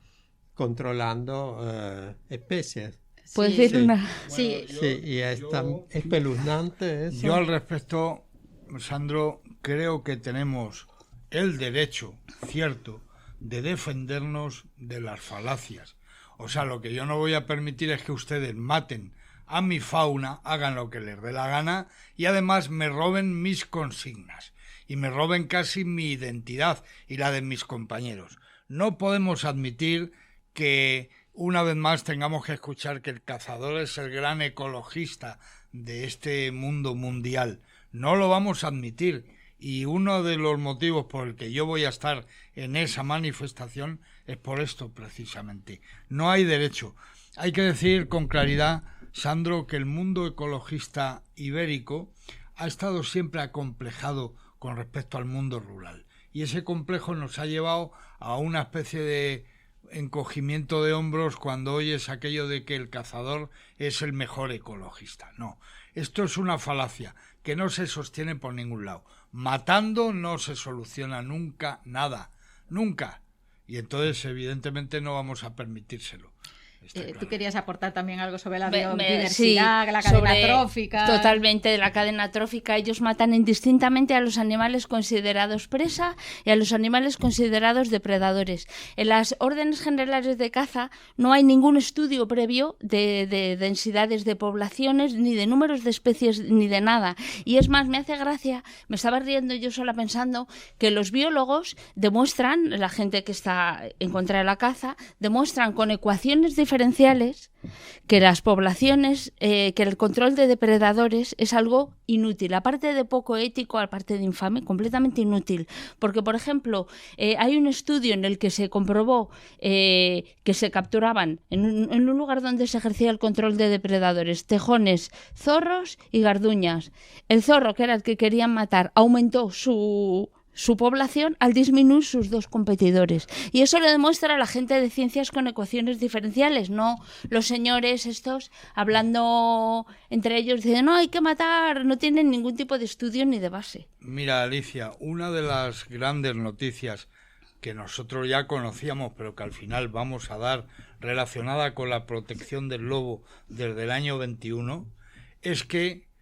controlando especies. ¿Puedes decir una? Sí, y es espeluznante eso. Yo al respecto, Sandro, creo que tenemos el derecho, cierto, de defendernos de las falacias. O sea, lo que yo no voy a permitir es que ustedes maten a mi fauna, hagan lo que les dé la gana y además me roben mis consignas y me roben casi mi identidad y la de mis compañeros. No podemos admitir que una vez más tengamos que escuchar que el cazador es el gran ecologista de este mundo mundial. No lo vamos a admitir. Y uno de los motivos por el que yo voy a estar en esa manifestación es por esto precisamente. No hay derecho. Hay que decir con claridad, Sandro, que el mundo ecologista ibérico ha estado siempre acomplejado con respecto al mundo rural. Y ese complejo nos ha llevado a una especie de encogimiento de hombros cuando oyes aquello de que el cazador es el mejor ecologista. No, esto es una falacia que no se sostiene por ningún lado. Matando no se soluciona nunca nada, nunca. Y entonces evidentemente no vamos a permitírselo. Tú querías aportar también algo sobre la Sí, biodiversidad, la cadena trófica. Totalmente, la cadena trófica. Ellos matan indistintamente a los animales considerados presa y a los animales considerados depredadores. En las órdenes generales de caza no hay ningún estudio previo de densidades de poblaciones, ni de números de especies, ni de nada. Y es más, me hace gracia, me estaba riendo yo sola pensando que los biólogos demuestran, la gente que está en contra de la caza, demuestran con ecuaciones diferenciales que las poblaciones, que el control de depredadores es algo inútil, aparte de poco ético, aparte de infame, completamente inútil. Porque, por ejemplo, hay un estudio en el que se comprobó que se capturaban en un lugar donde se ejercía el control de depredadores, tejones, zorros y garduñas. El zorro, que era el que querían matar, aumentó su población al disminuir sus dos competidores. Y eso lo demuestra la gente de ciencias con ecuaciones diferenciales, no los señores estos hablando entre ellos, diciendo no, hay que matar, no tienen ningún tipo de estudio ni de base. Mira, Alicia, una de las grandes noticias que nosotros ya conocíamos, pero que al final vamos a dar relacionada con la protección del lobo desde el año 21, es que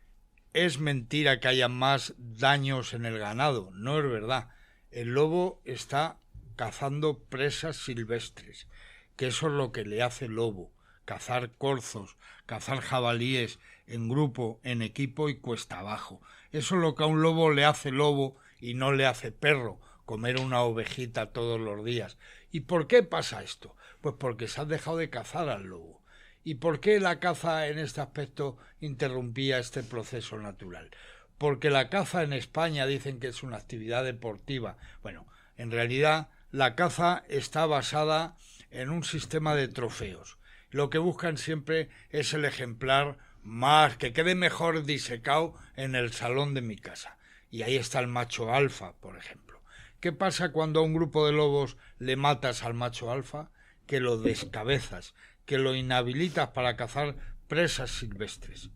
es mentira que haya más daños en el ganado, no es verdad. El lobo está cazando presas silvestres, que eso es lo que le hace lobo, cazar corzos, cazar jabalíes en grupo, en equipo y cuesta abajo. Eso es lo que a un lobo le hace lobo y no le hace perro, comer una ovejita todos los días. ¿Y por qué pasa esto? Pues porque se ha dejado de cazar al lobo. ¿Y por qué la caza en este aspecto interrumpía este proceso natural? Porque la caza en España dicen que es una actividad deportiva. Bueno, en realidad la caza está basada en un sistema de trofeos. Lo que buscan siempre es el ejemplar más, que quede mejor disecado en el salón de mi casa. Y ahí está el macho alfa, por ejemplo. ¿Qué pasa cuando a un grupo de lobos le matas al macho alfa? Que lo descabezas, que lo inhabilitas para cazar presas silvestres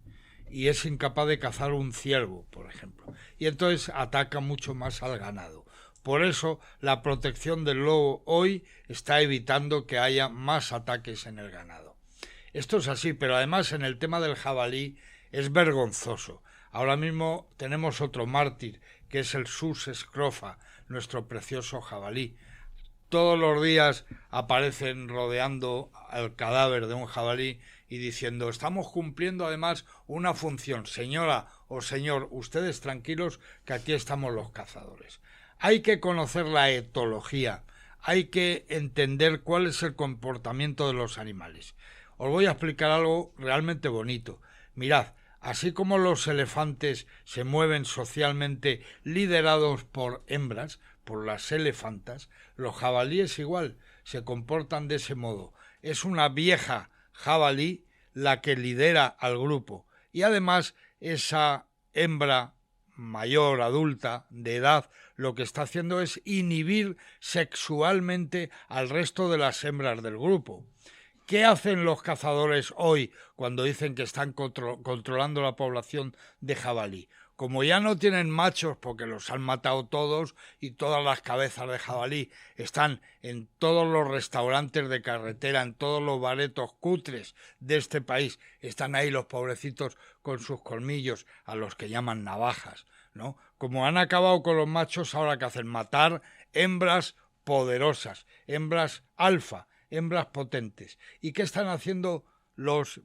y es incapaz de cazar un ciervo, por ejemplo, y entonces ataca mucho más al ganado. Por eso la protección del lobo hoy está evitando que haya más ataques en el ganado. Esto es así, pero además en el tema del jabalí es vergonzoso. Ahora mismo tenemos otro mártir, que es el sus scrofa, nuestro precioso jabalí. Todos los días aparecen rodeando al cadáver de un jabalí y diciendo estamos cumpliendo además una función. Señora o señor, ustedes tranquilos que aquí estamos los cazadores. Hay que conocer la etología, hay que entender cuál es el comportamiento de los animales. Os voy a explicar algo realmente bonito. Mirad, así como los elefantes se mueven socialmente liderados por hembras, por las elefantas, los jabalíes igual se comportan de ese modo. Es una vieja jabalí la que lidera al grupo y además esa hembra mayor, adulta, de edad, lo que está haciendo es inhibir sexualmente al resto de las hembras del grupo. ¿Qué hacen los cazadores hoy cuando dicen que están controlando la población de jabalí? Como ya no tienen machos porque los han matado todos y todas las cabezas de jabalí están en todos los restaurantes de carretera, en todos los baretos cutres de este país, están ahí los pobrecitos con sus colmillos, a los que llaman navajas, ¿no? Como han acabado con los machos, ahora que hacen matar hembras poderosas, hembras alfa, hembras potentes. ¿Y qué están haciendo los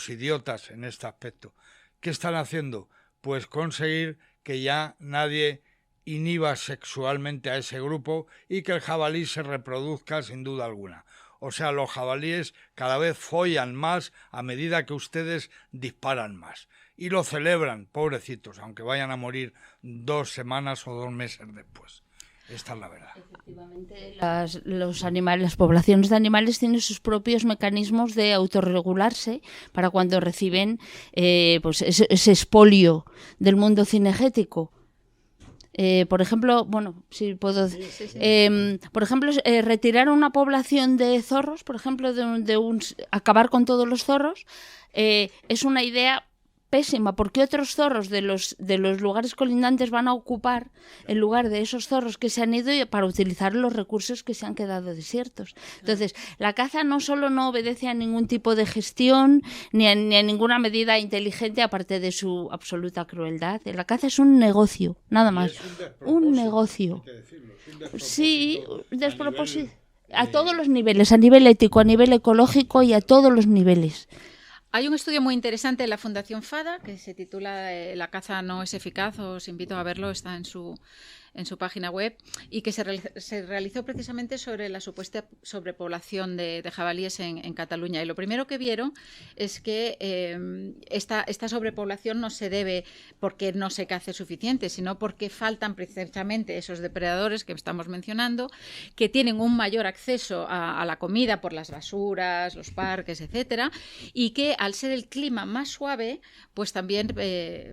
idiotas en este aspecto? ¿Qué están haciendo? Pues conseguir que ya nadie inhiba sexualmente a ese grupo y que el jabalí se reproduzca sin duda alguna. O sea, los jabalíes cada vez follan más a medida que ustedes disparan más. Y lo celebran, pobrecitos, aunque vayan a morir 2 semanas o 2 meses después. Esta es la verdad. Efectivamente, las poblaciones de animales tienen sus propios mecanismos de autorregularse para cuando reciben pues ese expolio del mundo cinegético. Por ejemplo, bueno, si puedo... por ejemplo, retirar una población de zorros, por ejemplo, acabar con todos los zorros, es una idea pésima, porque otros zorros de los lugares colindantes van a ocupar el lugar de esos zorros que se han ido para utilizar los recursos que se han quedado desiertos. Entonces, la caza no solo no obedece a ningún tipo de gestión ni a ninguna medida inteligente, aparte de su absoluta crueldad. La caza es un negocio, nada más. Un negocio. Sí, despropósito. A todos los niveles, a nivel ético, a nivel ecológico y a todos los niveles. Hay un estudio muy interesante de la Fundación FADA que se titula La caza no es eficaz, os invito a verlo, está en su página web, y que se realizó precisamente sobre la supuesta sobrepoblación de jabalíes en Cataluña. Y lo primero que vieron es que esta sobrepoblación no se debe porque no se cace suficiente, sino porque faltan precisamente esos depredadores que estamos mencionando, que tienen un mayor acceso a la comida por las basuras, los parques, etcétera, y que al ser el clima más suave, pues también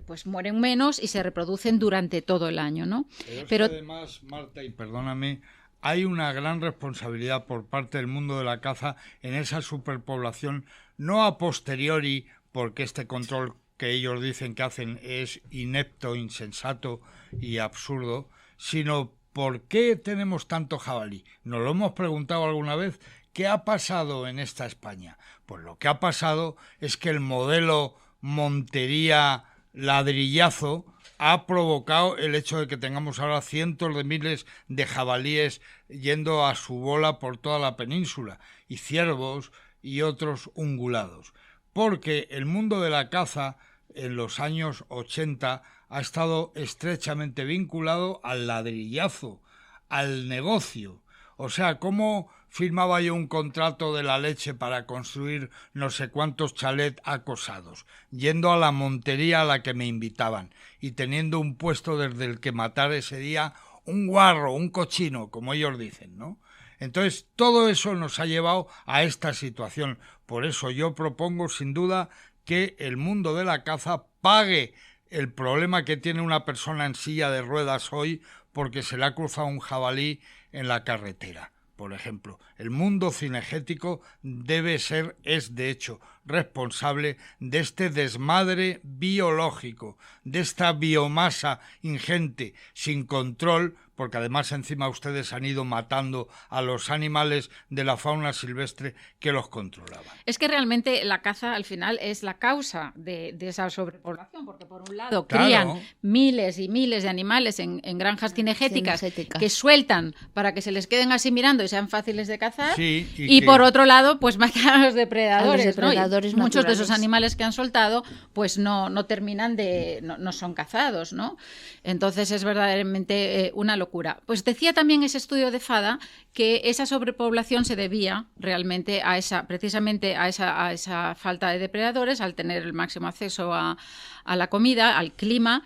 pues mueren menos y se reproducen durante todo el año, ¿no? Pero además, Marta, y perdóname, hay una gran responsabilidad por parte del mundo de la caza en esa superpoblación, no a posteriori, porque este control que ellos dicen que hacen es inepto, insensato y absurdo, sino ¿por qué tenemos tanto jabalí? ¿Nos lo hemos preguntado alguna vez? ¿Qué ha pasado en esta España? Pues lo que ha pasado es que el modelo Montería ladrillazo ha provocado el hecho de que tengamos ahora cientos de miles de jabalíes yendo a su bola por toda la península, y ciervos y otros ungulados. Porque el mundo de la caza en los años 80 ha estado estrechamente vinculado al ladrillazo, al negocio. O sea, ¿cómo firmaba yo un contrato de la leche para construir no sé cuántos chalets acosados, yendo a la montería a la que me invitaban y teniendo un puesto desde el que matar ese día un guarro, un cochino, como ellos dicen, ¿no? Entonces, todo eso nos ha llevado a esta situación. Por eso yo propongo, sin duda, que el mundo de la caza pague el problema que tiene una persona en silla de ruedas hoy porque se le ha cruzado un jabalí en la carretera. Por ejemplo, el mundo cinegético es de hecho responsable de este desmadre biológico, de esta biomasa ingente, sin control, porque además encima ustedes han ido matando a los animales de la fauna silvestre que los controlaban. Es que realmente la caza al final es la causa de esa sobrepoblación, porque por un lado Claro, crían miles y miles de animales en granjas cinegéticas que sueltan para que se les queden así mirando y sean fáciles de cazar, sí, y por otro lado pues matan a los depredadores, ¿no? Y muchos de esos animales que han soltado pues no terminan no son cazados, ¿no? Entonces es verdaderamente una locura. Pues decía también ese estudio de FADA que esa sobrepoblación se debía realmente precisamente a esa falta de depredadores, al tener el máximo acceso a la comida, al clima,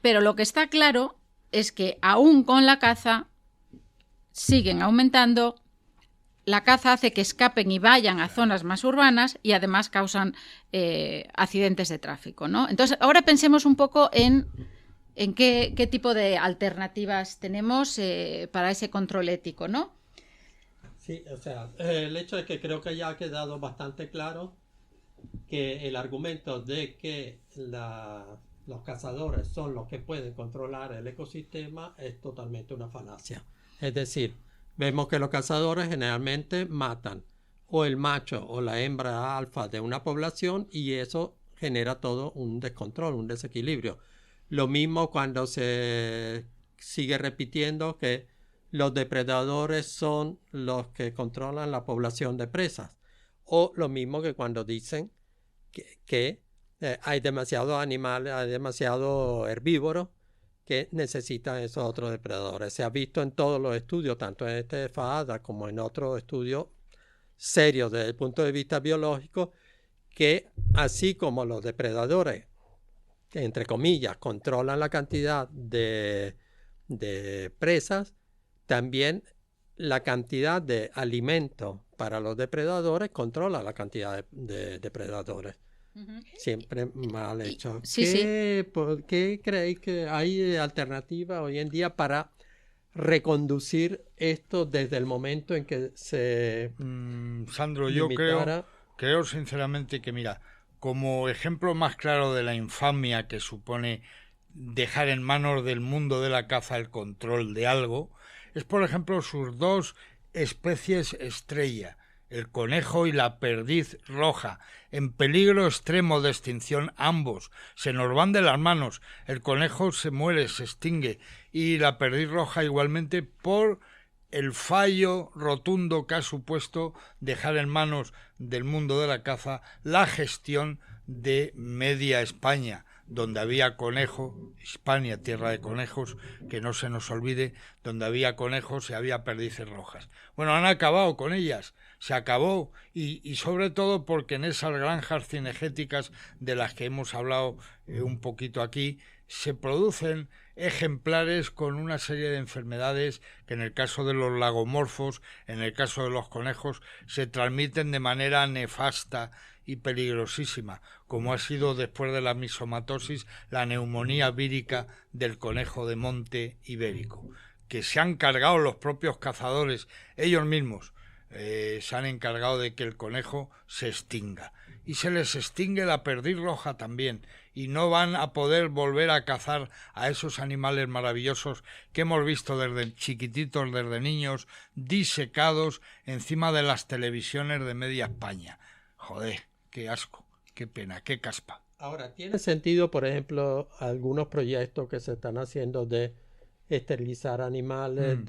pero lo que está claro es que aún con la caza siguen aumentando. La caza hace que escapen y vayan a zonas más urbanas y además causan accidentes de tráfico, ¿no? Entonces, ahora pensemos un poco en qué tipo de alternativas tenemos para ese control ético, ¿no? Sí, o sea, el hecho es que creo que ya ha quedado bastante claro que el argumento de que los cazadores son los que pueden controlar el ecosistema es totalmente una falacia. Es decir, vemos que los cazadores generalmente matan o el macho o la hembra alfa de una población y eso genera todo un descontrol, un desequilibrio. Lo mismo cuando se sigue repitiendo que los depredadores son los que controlan la población de presas. O lo mismo que cuando dicen que hay demasiados animales, hay demasiado herbívoros que necesitan esos otros depredadores. Se ha visto en todos los estudios, tanto en este de FADA como en otros estudios serios desde el punto de vista biológico, que así como los depredadores, que entre comillas, controlan la cantidad de presas, también la cantidad de alimento para los depredadores controla la cantidad de depredadores. Siempre mal hecho. Sí, ¿Por qué creéis que hay alternativa hoy en día para reconducir esto desde el momento en que se Sandro, yo creo sinceramente que, mira, como ejemplo más claro de la infamia que supone dejar en manos del mundo de la caza el control de algo, es por ejemplo sus dos especies estrella, el conejo y la perdiz roja, en peligro extremo de extinción ambos, se nos van de las manos, el conejo se muere, se extingue, y la perdiz roja igualmente por el fallo rotundo que ha supuesto dejar en manos del mundo de la caza la gestión de media España, donde había conejo, Hispania, tierra de conejos, que no se nos olvide, donde había conejos y había perdices rojas. Bueno, han acabado con ellas, se acabó, y sobre todo porque en esas granjas cinegéticas de las que hemos hablado un poquito aquí, se producen ejemplares con una serie de enfermedades que en el caso de los lagomorfos, en el caso de los conejos, se transmiten de manera nefasta y peligrosísima, como ha sido después de la misomatosis la neumonía vírica del conejo de monte ibérico, que se han cargado los propios cazadores, ellos mismos, se han encargado de que el conejo se extinga. Y se les extingue la perdiz roja también, y no van a poder volver a cazar a esos animales maravillosos que hemos visto desde chiquititos, desde niños, disecados encima de las televisiones de media España. Joder, qué asco, qué pena, qué caspa. Ahora, ¿tiene sentido, por ejemplo, algunos proyectos que se están haciendo de esterilizar animales,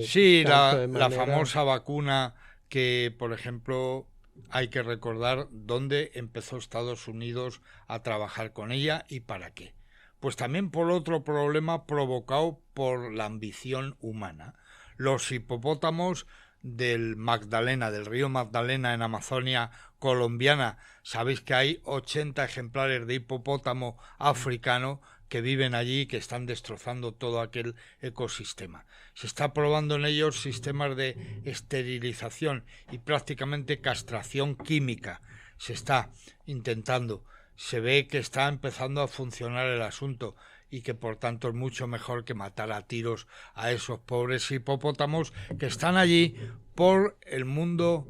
sí, la famosa vacuna que, por ejemplo, hay que recordar dónde empezó Estados Unidos a trabajar con ella y para qué. Pues también por otro problema provocado por la ambición humana. Los hipopótamos del Magdalena, del río Magdalena en Amazonia colombiana, sabéis que hay 80 ejemplares de hipopótamo africano que viven allí y que están destrozando todo aquel ecosistema. Se está probando en ellos sistemas de esterilización y prácticamente castración química. Se está intentando. Se ve que está empezando a funcionar el asunto y que por tanto es mucho mejor que matar a tiros a esos pobres hipopótamos que están allí por el mundo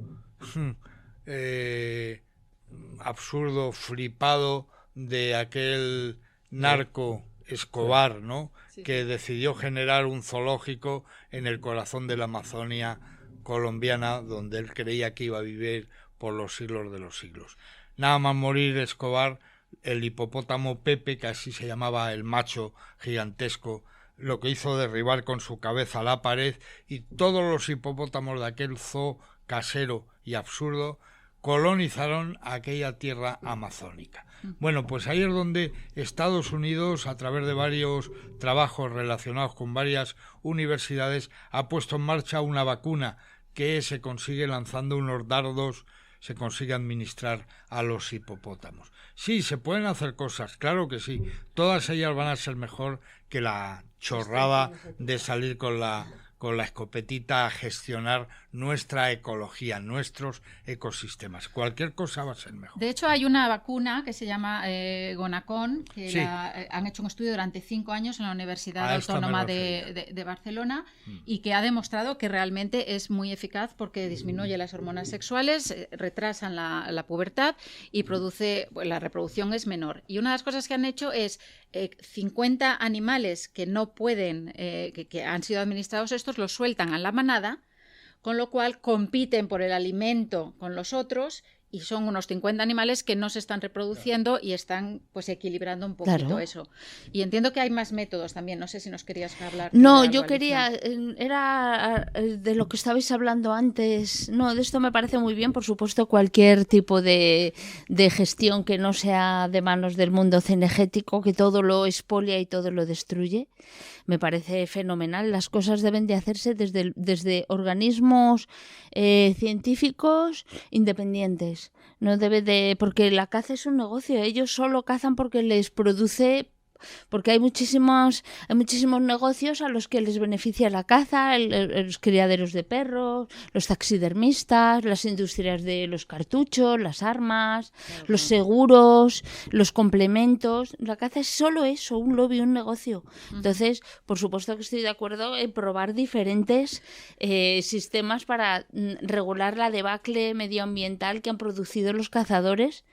absurdo, flipado de aquel narco Escobar, ¿no? Sí. Que decidió generar un zoológico en el corazón de la Amazonia colombiana, donde él creía que iba a vivir por los siglos de los siglos. Nada más morir Escobar, el hipopótamo Pepe, que así se llamaba el macho gigantesco, lo que hizo derribar con su cabeza la pared, y todos los hipopótamos de aquel zoo casero y absurdo colonizaron aquella tierra amazónica. Bueno, pues ahí es donde Estados Unidos, a través de varios trabajos relacionados con varias universidades, ha puesto en marcha una vacuna que se consigue lanzando unos dardos, se consigue administrar a los hipopótamos. Sí, se pueden hacer cosas, claro que sí. Todas ellas van a ser mejor que la chorrada de salir con la escopetita a gestionar nuestra ecología, nuestros ecosistemas. Cualquier cosa va a ser mejor. De hecho, hay una vacuna que se llama Gonacon, que sí. Han hecho un estudio durante 5 años en la Universidad Autónoma de Barcelona y que ha demostrado que realmente es muy eficaz porque disminuye las hormonas sexuales, retrasan la pubertad y produce, la reproducción es menor. Y una de las cosas que han hecho es 50 animales que no pueden, que han sido administrados estos, los sueltan a la manada, con lo cual compiten por el alimento con los otros y son unos 50 animales que no se están reproduciendo y están pues equilibrando un poquito eso. Y entiendo que hay más métodos también, no sé si nos querías hablar. No, yo quería, era de lo que estabais hablando antes, no, de esto me parece muy bien, por supuesto, cualquier tipo de gestión que no sea de manos del mundo cinegético, que todo lo expolia y todo lo destruye. Me parece fenomenal. Las cosas deben de hacerse desde organismos científicos independientes. No debe de, porque la caza es un negocio. Ellos solo cazan porque les produce porque hay muchísimos negocios a los que les beneficia la caza, los criaderos de perros, los taxidermistas, las industrias de los cartuchos, las armas, los seguros, los complementos. La caza es solo eso, un lobby, un negocio. Entonces, por supuesto que estoy de acuerdo en probar diferentes sistemas para regular la debacle medioambiental que han producido los cazadores.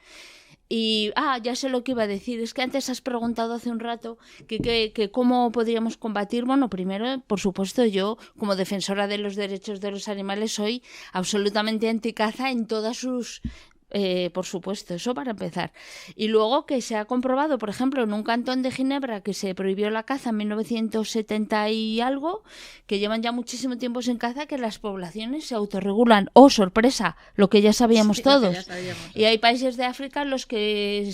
Y, ya sé lo que iba a decir, es que antes has preguntado hace un rato que cómo podríamos combatir. Bueno, primero, por supuesto, yo, como defensora de los derechos de los animales, soy absolutamente anticaza en todas sus... por supuesto, eso para empezar. Y luego que se ha comprobado, por ejemplo, en un cantón de Ginebra que se prohibió la caza en 1970 y algo, que llevan ya muchísimo tiempo sin caza, que las poblaciones se autorregulan. ¡Oh, sorpresa! Lo que ya sabíamos todos. Ya sabíamos. Y hay países de África en los que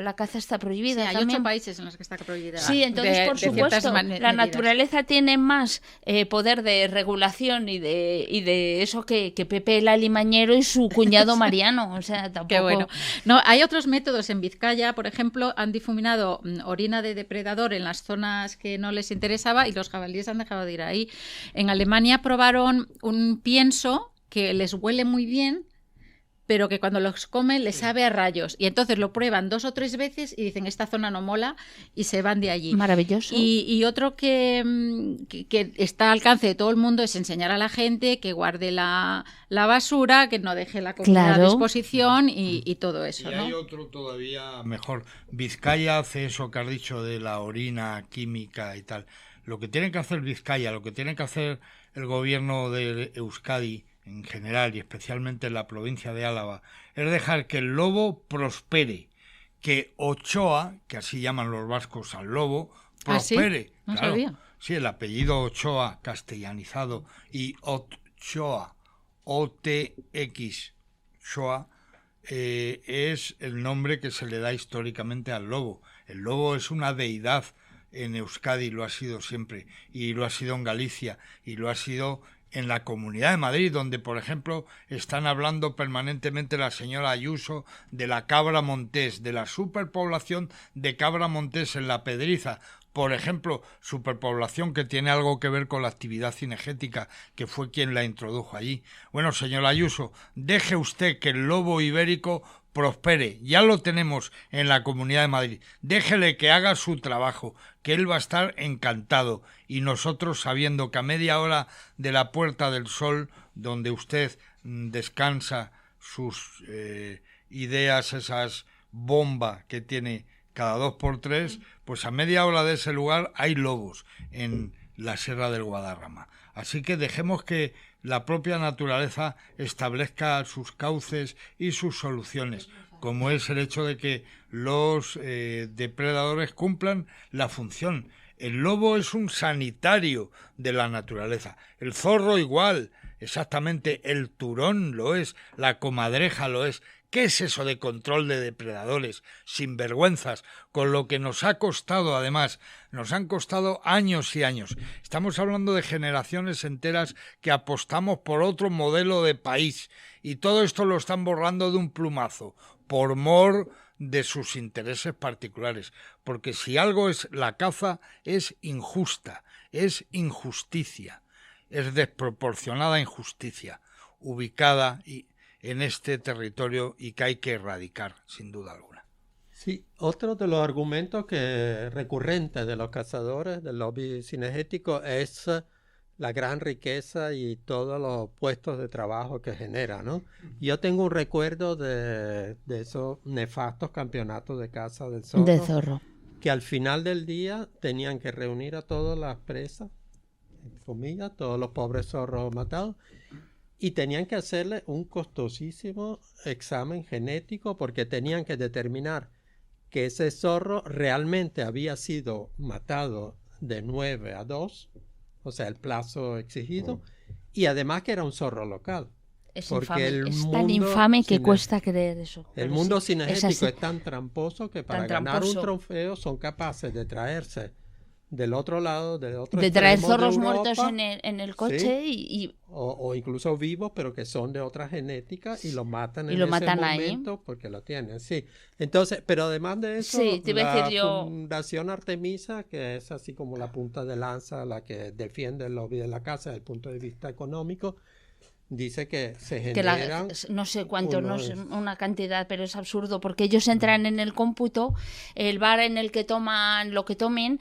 la caza está prohibida. Sí, hay 8 países en los que está prohibida. Sí, entonces, por supuesto, la naturaleza tiene más poder de regulación y de eso que Pepe el Alimañero y su cuñado Mariano. O sea, tampoco... Qué bueno. No, hay otros métodos. En Vizcaya, por ejemplo, han difuminado orina de depredador en las zonas que no les interesaba y los jabalíes han dejado de ir ahí. En Alemania probaron un pienso que les huele muy bien, pero que cuando los comen les sabe a rayos. Y entonces lo prueban 2 o 3 veces y dicen, esta zona no mola, y se van de allí. Maravilloso. Y otro que está al alcance de todo el mundo es enseñar a la gente que guarde la basura, que no deje la comida a disposición y todo eso. Y hay otro todavía mejor. Vizcaya hace eso que has dicho de la orina química y tal. Lo que tiene que hacer Vizcaya, lo que tiene que hacer el gobierno de Euskadi en general y especialmente en la provincia de Álava, es dejar que el lobo prospere, que Ochoa, que así llaman los vascos al lobo, prospere. ¿Sí? No sabía. Sí, el apellido Ochoa castellanizado y Ochoa, O-T-X, Ochoa, es el nombre que se le da históricamente al lobo. El lobo es una deidad en Euskadi, lo ha sido siempre, y lo ha sido en Galicia, y lo ha sido en la Comunidad de Madrid, donde, por ejemplo, están hablando permanentemente la señora Ayuso de la cabra montés, de la superpoblación de cabra montés en la Pedriza. Por ejemplo, superpoblación que tiene algo que ver con la actividad cinegética, que fue quien la introdujo allí. Bueno, señora Ayuso, deje usted que el lobo ibérico prospere, ya lo tenemos en la Comunidad de Madrid, déjele que haga su trabajo, que él va a estar encantado, y nosotros, sabiendo que a media hora de la Puerta del Sol, donde usted descansa sus ideas, esas bombas que tiene cada 2x3, pues a media hora de ese lugar hay lobos en la Sierra del Guadarrama. Así que dejemos que la propia naturaleza establezca sus cauces y sus soluciones, como es el hecho de que los depredadores cumplan la función. El lobo es un sanitario de la naturaleza, el zorro igual, exactamente, el turón lo es, la comadreja lo es. ¿Qué es eso de control de depredadores, sinvergüenzas, con lo que nos ha costado, además, nos han costado años y años? Estamos hablando de generaciones enteras que apostamos por otro modelo de país y todo esto lo están borrando de un plumazo, por mor de sus intereses particulares, porque si algo es la caza, es injusta, es injusticia, es desproporcionada injusticia, ubicada en este territorio y que hay que erradicar, sin duda alguna. Sí, otro de los argumentos recurrentes de los cazadores del lobby cinegético es la gran riqueza y todos los puestos de trabajo que genera, ¿no? Yo tengo un recuerdo de esos nefastos campeonatos de caza del zorro. De zorro. Que al final del día tenían que reunir a todas las presas, en comillas, todos los pobres zorros matados, y tenían que hacerle un costosísimo examen genético porque tenían que determinar que ese zorro realmente había sido matado de 9 a 2, o sea, el plazo exigido, y además que era un zorro local. Es infame, es tan infame que cuesta creer eso. El mundo cinegético es tan tramposo que para ganar un trofeo son capaces de traerse del otro lado, del otro de traer extremo de zorros Europa, muertos en el coche y o incluso vivos, pero que son de otra genética y los matan en lo ese matan ahí. momento porque lo tienen, sí. Entonces, pero además de eso, Sí, te iba a la decir yo- Fundación Artemisa, que es así como la punta de lanza, la que defiende el lobby de la caza desde el punto de vista económico, dice que se que generan no sé cuánto, no unos- sé una cantidad, pero es absurdo porque ellos entran en el cómputo, el bar en el que toman lo que tomen,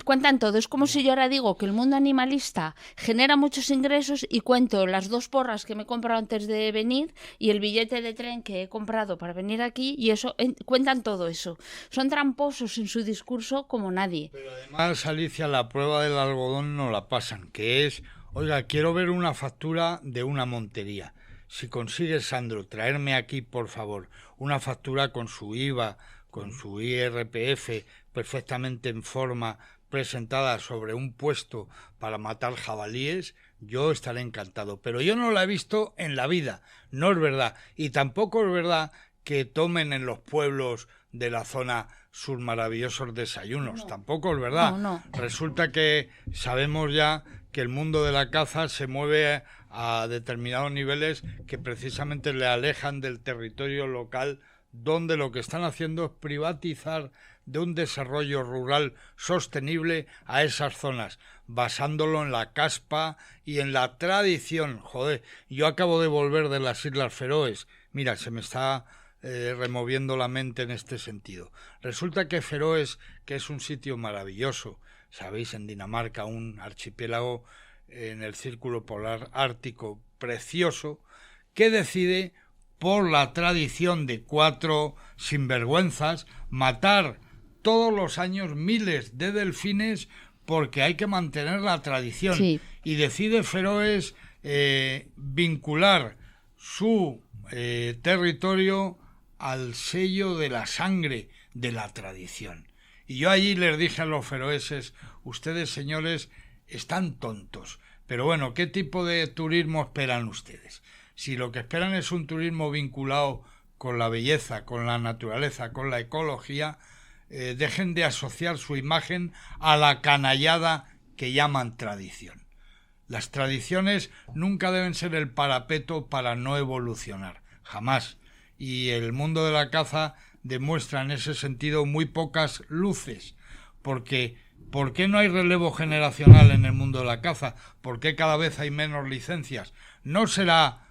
cuentan todo. Es como si yo ahora digo que el mundo animalista genera muchos ingresos y cuento las 2 porras que me he comprado antes de venir y el billete de tren que he comprado para venir aquí y eso, cuentan todo eso. Son tramposos en su discurso como nadie. Pero además, Alicia, la prueba del algodón no la pasan, que es, oiga, quiero ver una factura de una montería. Si consigues, Sandro, traerme aquí, por favor, una factura con su IVA, con su IRPF, perfectamente en forma, presentada sobre un puesto para matar jabalíes, yo estaré encantado. Pero yo no la he visto en la vida, no es verdad. Y tampoco es verdad que tomen en los pueblos de la zona sus maravillosos desayunos. No. Tampoco es verdad. No. Resulta que sabemos ya que el mundo de la caza se mueve a determinados niveles que precisamente le alejan del territorio local, donde lo que están haciendo es privatizar de un desarrollo rural sostenible a esas zonas, basándolo en la caspa y en la tradición. Joder, yo acabo de volver de las Islas Feroes. Mira, se me está removiendo la mente en este sentido. Resulta que Feroes, que es un sitio maravilloso, sabéis, en Dinamarca, un archipiélago en el círculo polar ártico precioso, que decide, por la tradición de 4 sinvergüenzas, matar todos los años miles de delfines porque hay que mantener la tradición. Sí. Y decide Feroes vincular su territorio al sello de la sangre de la tradición. Y yo allí les dije a los feroeses, ustedes, señores, están tontos. Pero bueno, ¿qué tipo de turismo esperan ustedes? Si lo que esperan es un turismo vinculado con la belleza, con la naturaleza, con la ecología, dejen de asociar su imagen a la canallada que llaman tradición. Las tradiciones nunca deben ser el parapeto para no evolucionar, jamás. Y el mundo de la caza demuestra en ese sentido muy pocas luces, porque ¿por qué no hay relevo generacional en el mundo de la caza? ¿Por qué cada vez hay menos licencias? ¿No será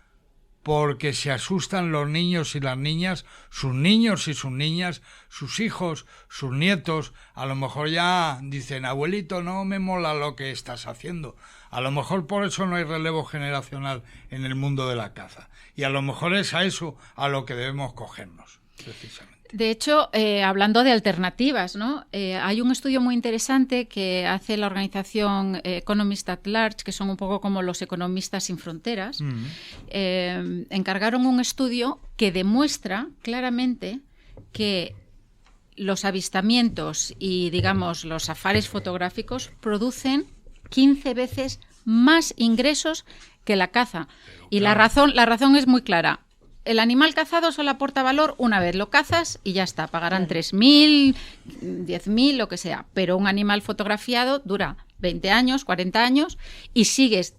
porque se asustan los niños y las niñas, sus niños y sus niñas, sus hijos, sus nietos? A lo mejor ya dicen, abuelito, no me mola lo que estás haciendo. A lo mejor por eso no hay relevo generacional en el mundo de la caza. Y a lo mejor es a eso a lo que debemos cogernos, precisamente. De hecho, hablando de alternativas, ¿no? Hay un estudio muy interesante que hace la organización Economist at Large, que son un poco como los economistas sin fronteras. Encargaron un estudio que demuestra claramente que los avistamientos y, digamos, los safaris fotográficos producen 15 veces más ingresos que la caza. Pero y claro, la razón es muy clara. El animal cazado solo aporta valor una vez, lo cazas y ya está, pagarán 3.000, 10.000, lo que sea, pero un animal fotografiado dura 20 años, 40 años y sigues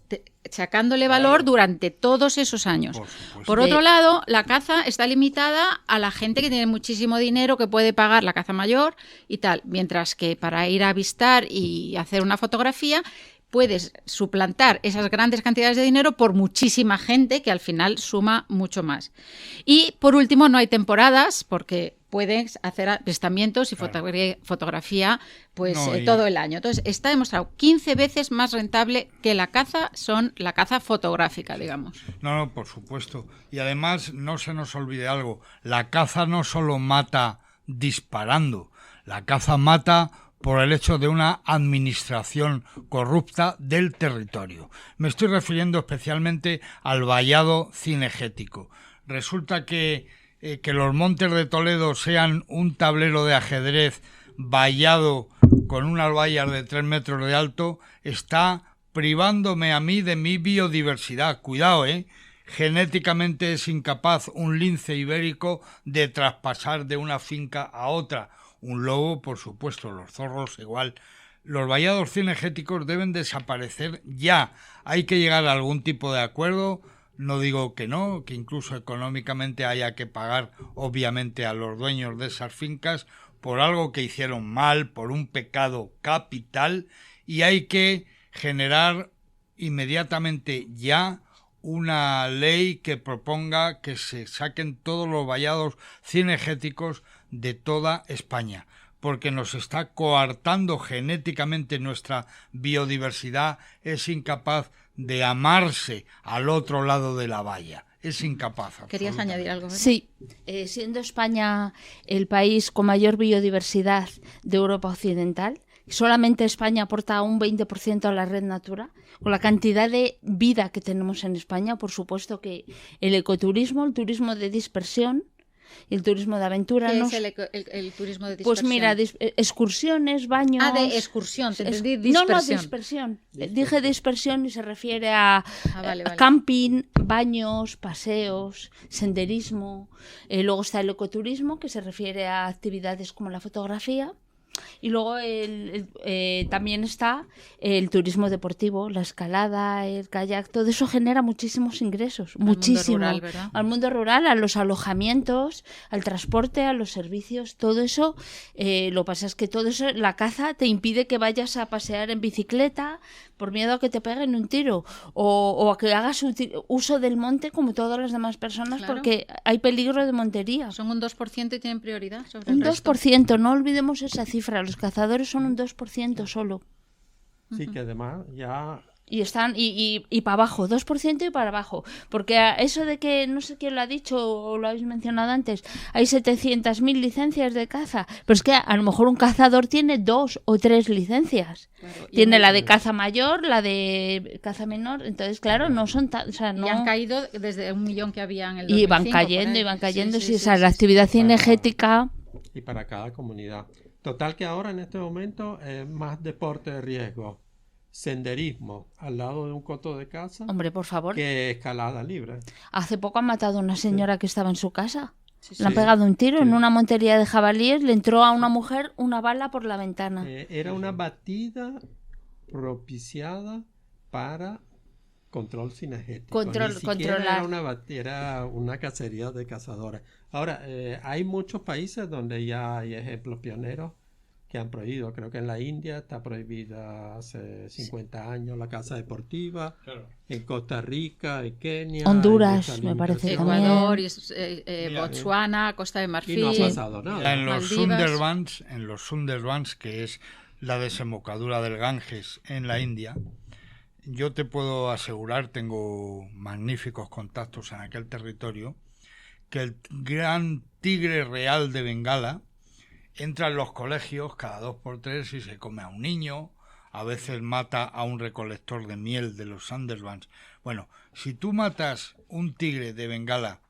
sacándole valor durante todos esos años. Por otro lado, la caza está limitada a la gente que tiene muchísimo dinero, que puede pagar la caza mayor y tal, mientras que para ir a avistar y hacer una fotografía puedes suplantar esas grandes cantidades de dinero por muchísima gente que al final suma mucho más. Y por último, no hay temporadas porque puedes hacer avistamientos y fotografía pues todo el año. Entonces, está demostrado 15 veces más rentable que la caza, son la caza fotográfica, digamos. No, por supuesto. Y además, no se nos olvide algo, la caza no solo mata disparando, la caza mata por el hecho de una administración corrupta del territorio. Me estoy refiriendo especialmente al vallado cinegético. Resulta que los Montes de Toledo sean un tablero de ajedrez vallado con unas vallas de 3 metros de alto está privándome a mí de mi biodiversidad. Cuidado, genéticamente es incapaz un lince ibérico de traspasar de una finca a otra. un lobo, por supuesto, los zorros igual. Los vallados cinegéticos deben desaparecer ya. Hay que llegar a algún tipo de acuerdo. No digo que no, que incluso económicamente haya que pagar, obviamente, a los dueños de esas fincas por algo que hicieron mal, por un pecado capital, y hay que generar inmediatamente ya una ley que proponga que se saquen todos los vallados cinegéticos de toda España, porque nos está coartando genéticamente nuestra biodiversidad, es incapaz de amarse al otro lado de la valla. Es incapaz. ¿Querías añadir algo? ¿Verdad? Sí, siendo España el país con mayor biodiversidad de Europa Occidental, solamente España aporta un 20% a la red Natura. Con la cantidad de vida que tenemos en España, por supuesto que el ecoturismo, el turismo de dispersión y el turismo de aventura... ¿Qué es el turismo de dispersión? Pues mira, excursiones, baños... Ah, de excursión, te entendí dispersión. No, dispersión. Dije dispersión y se refiere a, vale. camping, baños, paseos, senderismo. Luego está el ecoturismo, que se refiere a actividades como la fotografía. Y luego también está el turismo deportivo, la escalada, el kayak, todo eso genera muchísimos ingresos, muchísimo. Mundo rural, ¿verdad? Al mundo rural, a los alojamientos, al transporte, a los servicios, todo eso. Lo que pasa es que todo eso, la caza te impide que vayas a pasear en bicicleta por miedo a que te peguen un tiro o a que hagas uso del monte como todas las demás personas, claro, porque hay peligro de montería. Son un 2% y tienen prioridad sobre Un el resto. 2%, no olvidemos esa cifra, los cazadores son un 2% solo. Sí, que además ya... Y están y para abajo, 2% y para abajo. Porque eso de que, no sé quién lo ha dicho o lo habéis mencionado antes, hay 700.000 licencias de caza. Pero es que a lo mejor un cazador tiene 2 o 3 licencias. Claro, tiene la de caza mayor, la de caza menor. Entonces, claro, no son tan... O sea, no... Y han caído desde 1 millón que había en el 2005. Y van cayendo, sí, la actividad cinegética... Y para cada comunidad. Total que ahora en este momento es más deporte de riesgo, senderismo al lado de un coto de caza, hombre, por favor, que escalada libre. Hace poco han matado a una señora que estaba en su casa. Sí, le han pegado un tiro en una montería de jabalíes, le entró a una mujer una bala por la ventana. Era una batida propiciada para control cinegético. Controlar. Era una cacería de cazadores. Ahora, hay muchos países donde ya hay ejemplos pioneros que han prohibido. Creo que en la India está prohibida hace 50 años la caza deportiva. Claro. En Costa Rica, en Kenia, Honduras, me parece. Ecuador, Botsuana, Costa de Marfil. Y no ha pasado nada. En los Sundarbans, que es la desembocadura del Ganges en la India, yo te puedo asegurar, tengo magníficos contactos en aquel territorio, que el gran tigre real de Bengala entra en los colegios cada 2 por 3 y se come a un niño, a veces mata a un recolector de miel de los Sundarbans. Bueno, si tú matas un tigre de Bengala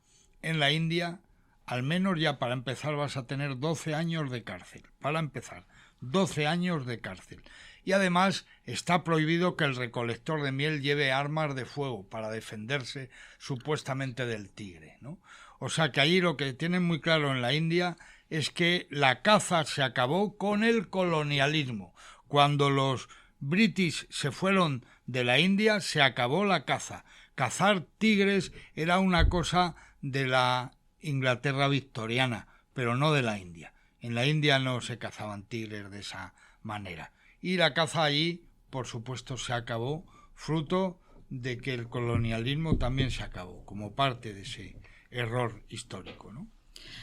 en la India, al menos ya para empezar vas a tener 12 años de cárcel. Para empezar, 12 años de cárcel. Y además está prohibido que el recolector de miel lleve armas de fuego para defenderse supuestamente del tigre, ¿no? O sea que allí lo que tienen muy claro en la India es que la caza se acabó con el colonialismo. Cuando los british se fueron de la India, se acabó la caza. Cazar tigres era una cosa de la Inglaterra victoriana, pero no de la India. En la India no se cazaban tigres de esa manera. Y la caza allí, por supuesto, se acabó, fruto de que el colonialismo también se acabó, como parte de ese error histórico, ¿no?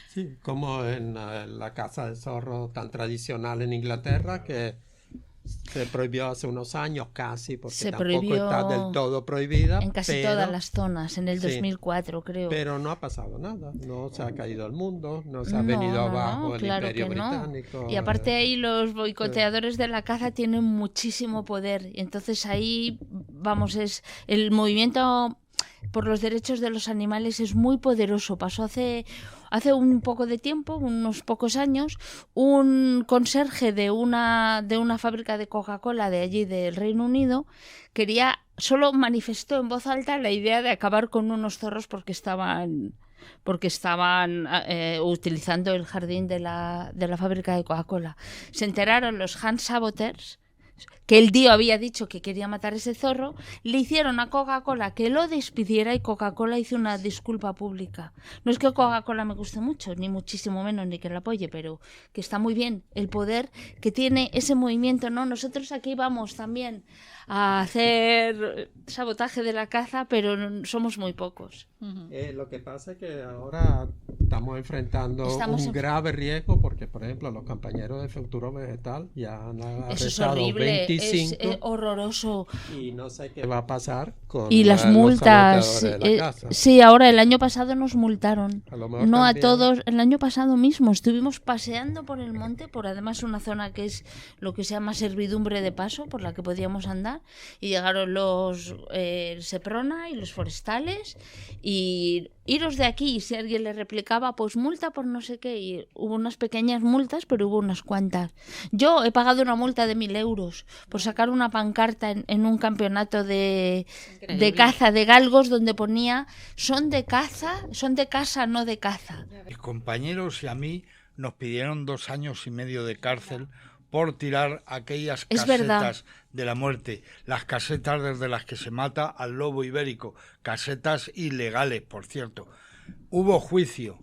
Sí, como en la caza de zorro tan tradicional en Inglaterra, que se prohibió hace unos años casi, porque se tampoco prohibió está del todo prohibida. En casi todas las zonas, en el 2004 creo. Pero no ha pasado nada, no se ha caído el mundo, no se ha venido abajo el Imperio Británico. Y aparte ahí los boicoteadores de la caza tienen muchísimo poder, y entonces ahí, vamos, es el movimiento por los derechos de los animales es muy poderoso. Pasó hace un poco de tiempo, unos pocos años, un conserje de una fábrica de Coca-Cola de allí del Reino Unido solo manifestó en voz alta la idea de acabar con unos zorros porque estaban porque estaban utilizando el jardín de la fábrica de Coca-Cola. Se enteraron los Hans Saboteurs que el tío había dicho que quería matar a ese zorro, le hicieron a Coca-Cola que lo despidiera y Coca-Cola hizo una disculpa pública. No es que Coca-Cola me guste mucho, ni muchísimo menos, ni que la apoye, pero que está muy bien el poder que tiene ese movimiento, ¿no? Nosotros aquí vamos también a hacer sabotaje de la caza, pero somos muy pocos. Lo que pasa es que ahora estamos enfrentando un grave riesgo porque, por ejemplo, los compañeros de Futuro Vegetal ya han arrestado 25. Es horroroso. Y no sé qué va a pasar con y las multas. De la casa. Sí, ahora el año pasado nos multaron. A lo mejor no también. A todos. El año pasado mismo estuvimos paseando por el monte, por además una zona que es lo que se llama servidumbre de paso, por la que podíamos andar, y llegaron los Seprona y los forestales y iros de aquí, y si alguien le replicaba, pues multa por no sé qué, y hubo unas pequeñas multas, pero hubo unas cuantas. Yo he pagado una multa de 1.000 euros por sacar una pancarta en un campeonato de caza de galgos donde ponía son de casa, no de caza. Mis compañeros y a mí nos pidieron 2 años y medio de cárcel por tirar aquellas casetas de la muerte, las casetas desde las que se mata al lobo ibérico, casetas ilegales, por cierto. Hubo juicio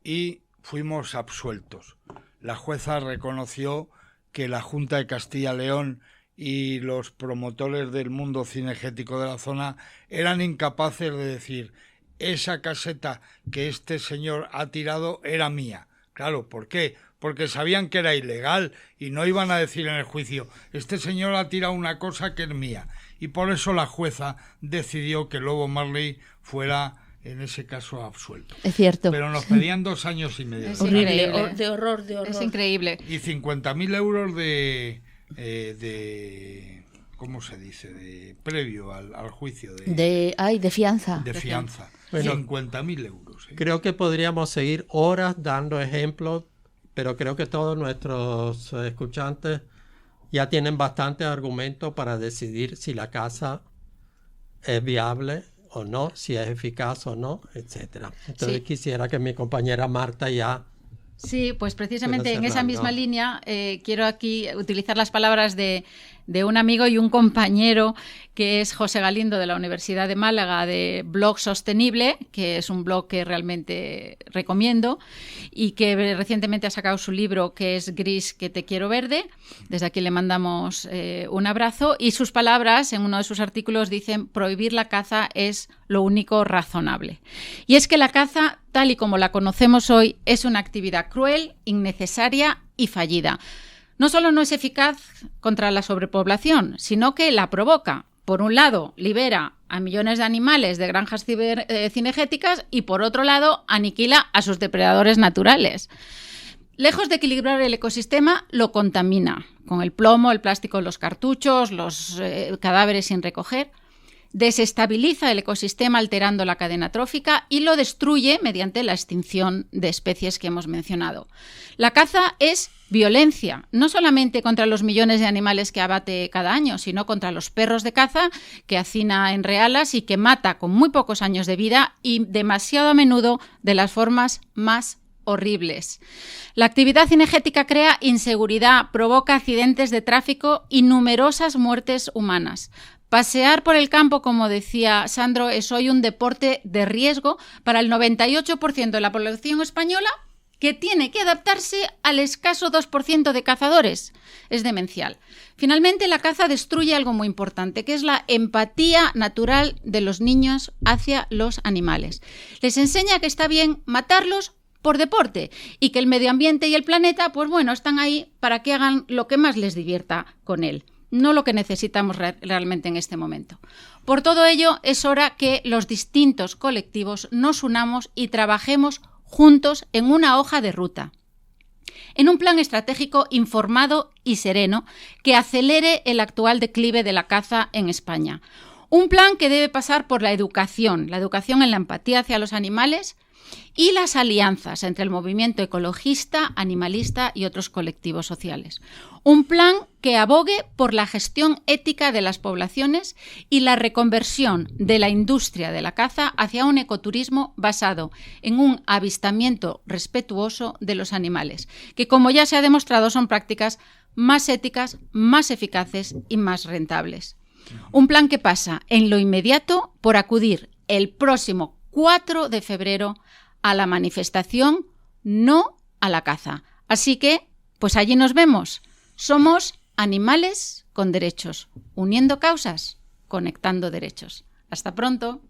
y fuimos absueltos. La jueza reconoció que la Junta de Castilla-León y los promotores del mundo cinegético de la zona eran incapaces de decir esa caseta que este señor ha tirado era mía. Claro, ¿por qué? Porque sabían que era ilegal y no iban a decir en el juicio este señor ha tirado una cosa que es mía. Y por eso la jueza decidió que Lobo Marley fuera, en ese caso, absuelto. Es cierto. Pero nos pedían 2 años y medio. Es Horrible, increíble. de horror. Es increíble. Y 50.000 euros de ¿cómo se dice? De previo al juicio. De fianza. De fianza. Bueno, 50.000 euros. Creo que podríamos seguir horas dando ejemplos, pero creo que todos nuestros escuchantes ya tienen bastante argumento para decidir si la caza es viable o no, si es eficaz o no, etcétera. Entonces quisiera que mi compañera Marta ya... Sí, pues precisamente en esa cerrando. misma línea quiero aquí utilizar las palabras de un amigo y un compañero que es José Galindo de la Universidad de Málaga, de Blog Sostenible, que es un blog que realmente recomiendo y que recientemente ha sacado su libro que es Gris que te quiero verde. Desde aquí le mandamos un abrazo y sus palabras en uno de sus artículos dicen prohibir la caza es lo único razonable. Y es que la caza, tal y como la conocemos hoy, es una actividad cruel, innecesaria y fallida. No solo no es eficaz contra la sobrepoblación, sino que la provoca. Por un lado, libera a millones de animales de granjas cinegéticas y por otro lado, aniquila a sus depredadores naturales. Lejos de equilibrar el ecosistema, lo contamina, con el plomo, el plástico, los cartuchos, los cadáveres sin recoger. Desestabiliza el ecosistema alterando la cadena trófica y lo destruye mediante la extinción de especies que hemos mencionado. La caza es violencia, no solamente contra los millones de animales que abate cada año, sino contra los perros de caza que hacina en realas y que mata con muy pocos años de vida y demasiado a menudo de las formas más horribles. La actividad cinegética crea inseguridad, provoca accidentes de tráfico y numerosas muertes humanas. Pasear por el campo, como decía Sandro, es hoy un deporte de riesgo para el 98% de la población española que tiene que adaptarse al escaso 2% de cazadores. Es demencial. Finalmente, la caza destruye algo muy importante, que es la empatía natural de los niños hacia los animales. Les enseña que está bien matarlos por deporte y que el medio ambiente y el planeta, pues bueno, están ahí para que hagan lo que más les divierta con él. No lo que necesitamos realmente en este momento. Por todo ello, es hora que los distintos colectivos nos unamos y trabajemos juntos en una hoja de ruta, en un plan estratégico informado y sereno que acelere el actual declive de la caza en España. Un plan que debe pasar por la educación en la empatía hacia los animales y las alianzas entre el movimiento ecologista, animalista y otros colectivos sociales. Un plan que abogue por la gestión ética de las poblaciones y la reconversión de la industria de la caza hacia un ecoturismo basado en un avistamiento respetuoso de los animales, que, como ya se ha demostrado, son prácticas más éticas, más eficaces y más rentables. Un plan que pasa en lo inmediato por acudir el próximo 4 de febrero a la manifestación No a la caza. Así que, pues allí nos vemos. Somos Animales con Derechos, uniendo causas, conectando derechos. Hasta pronto.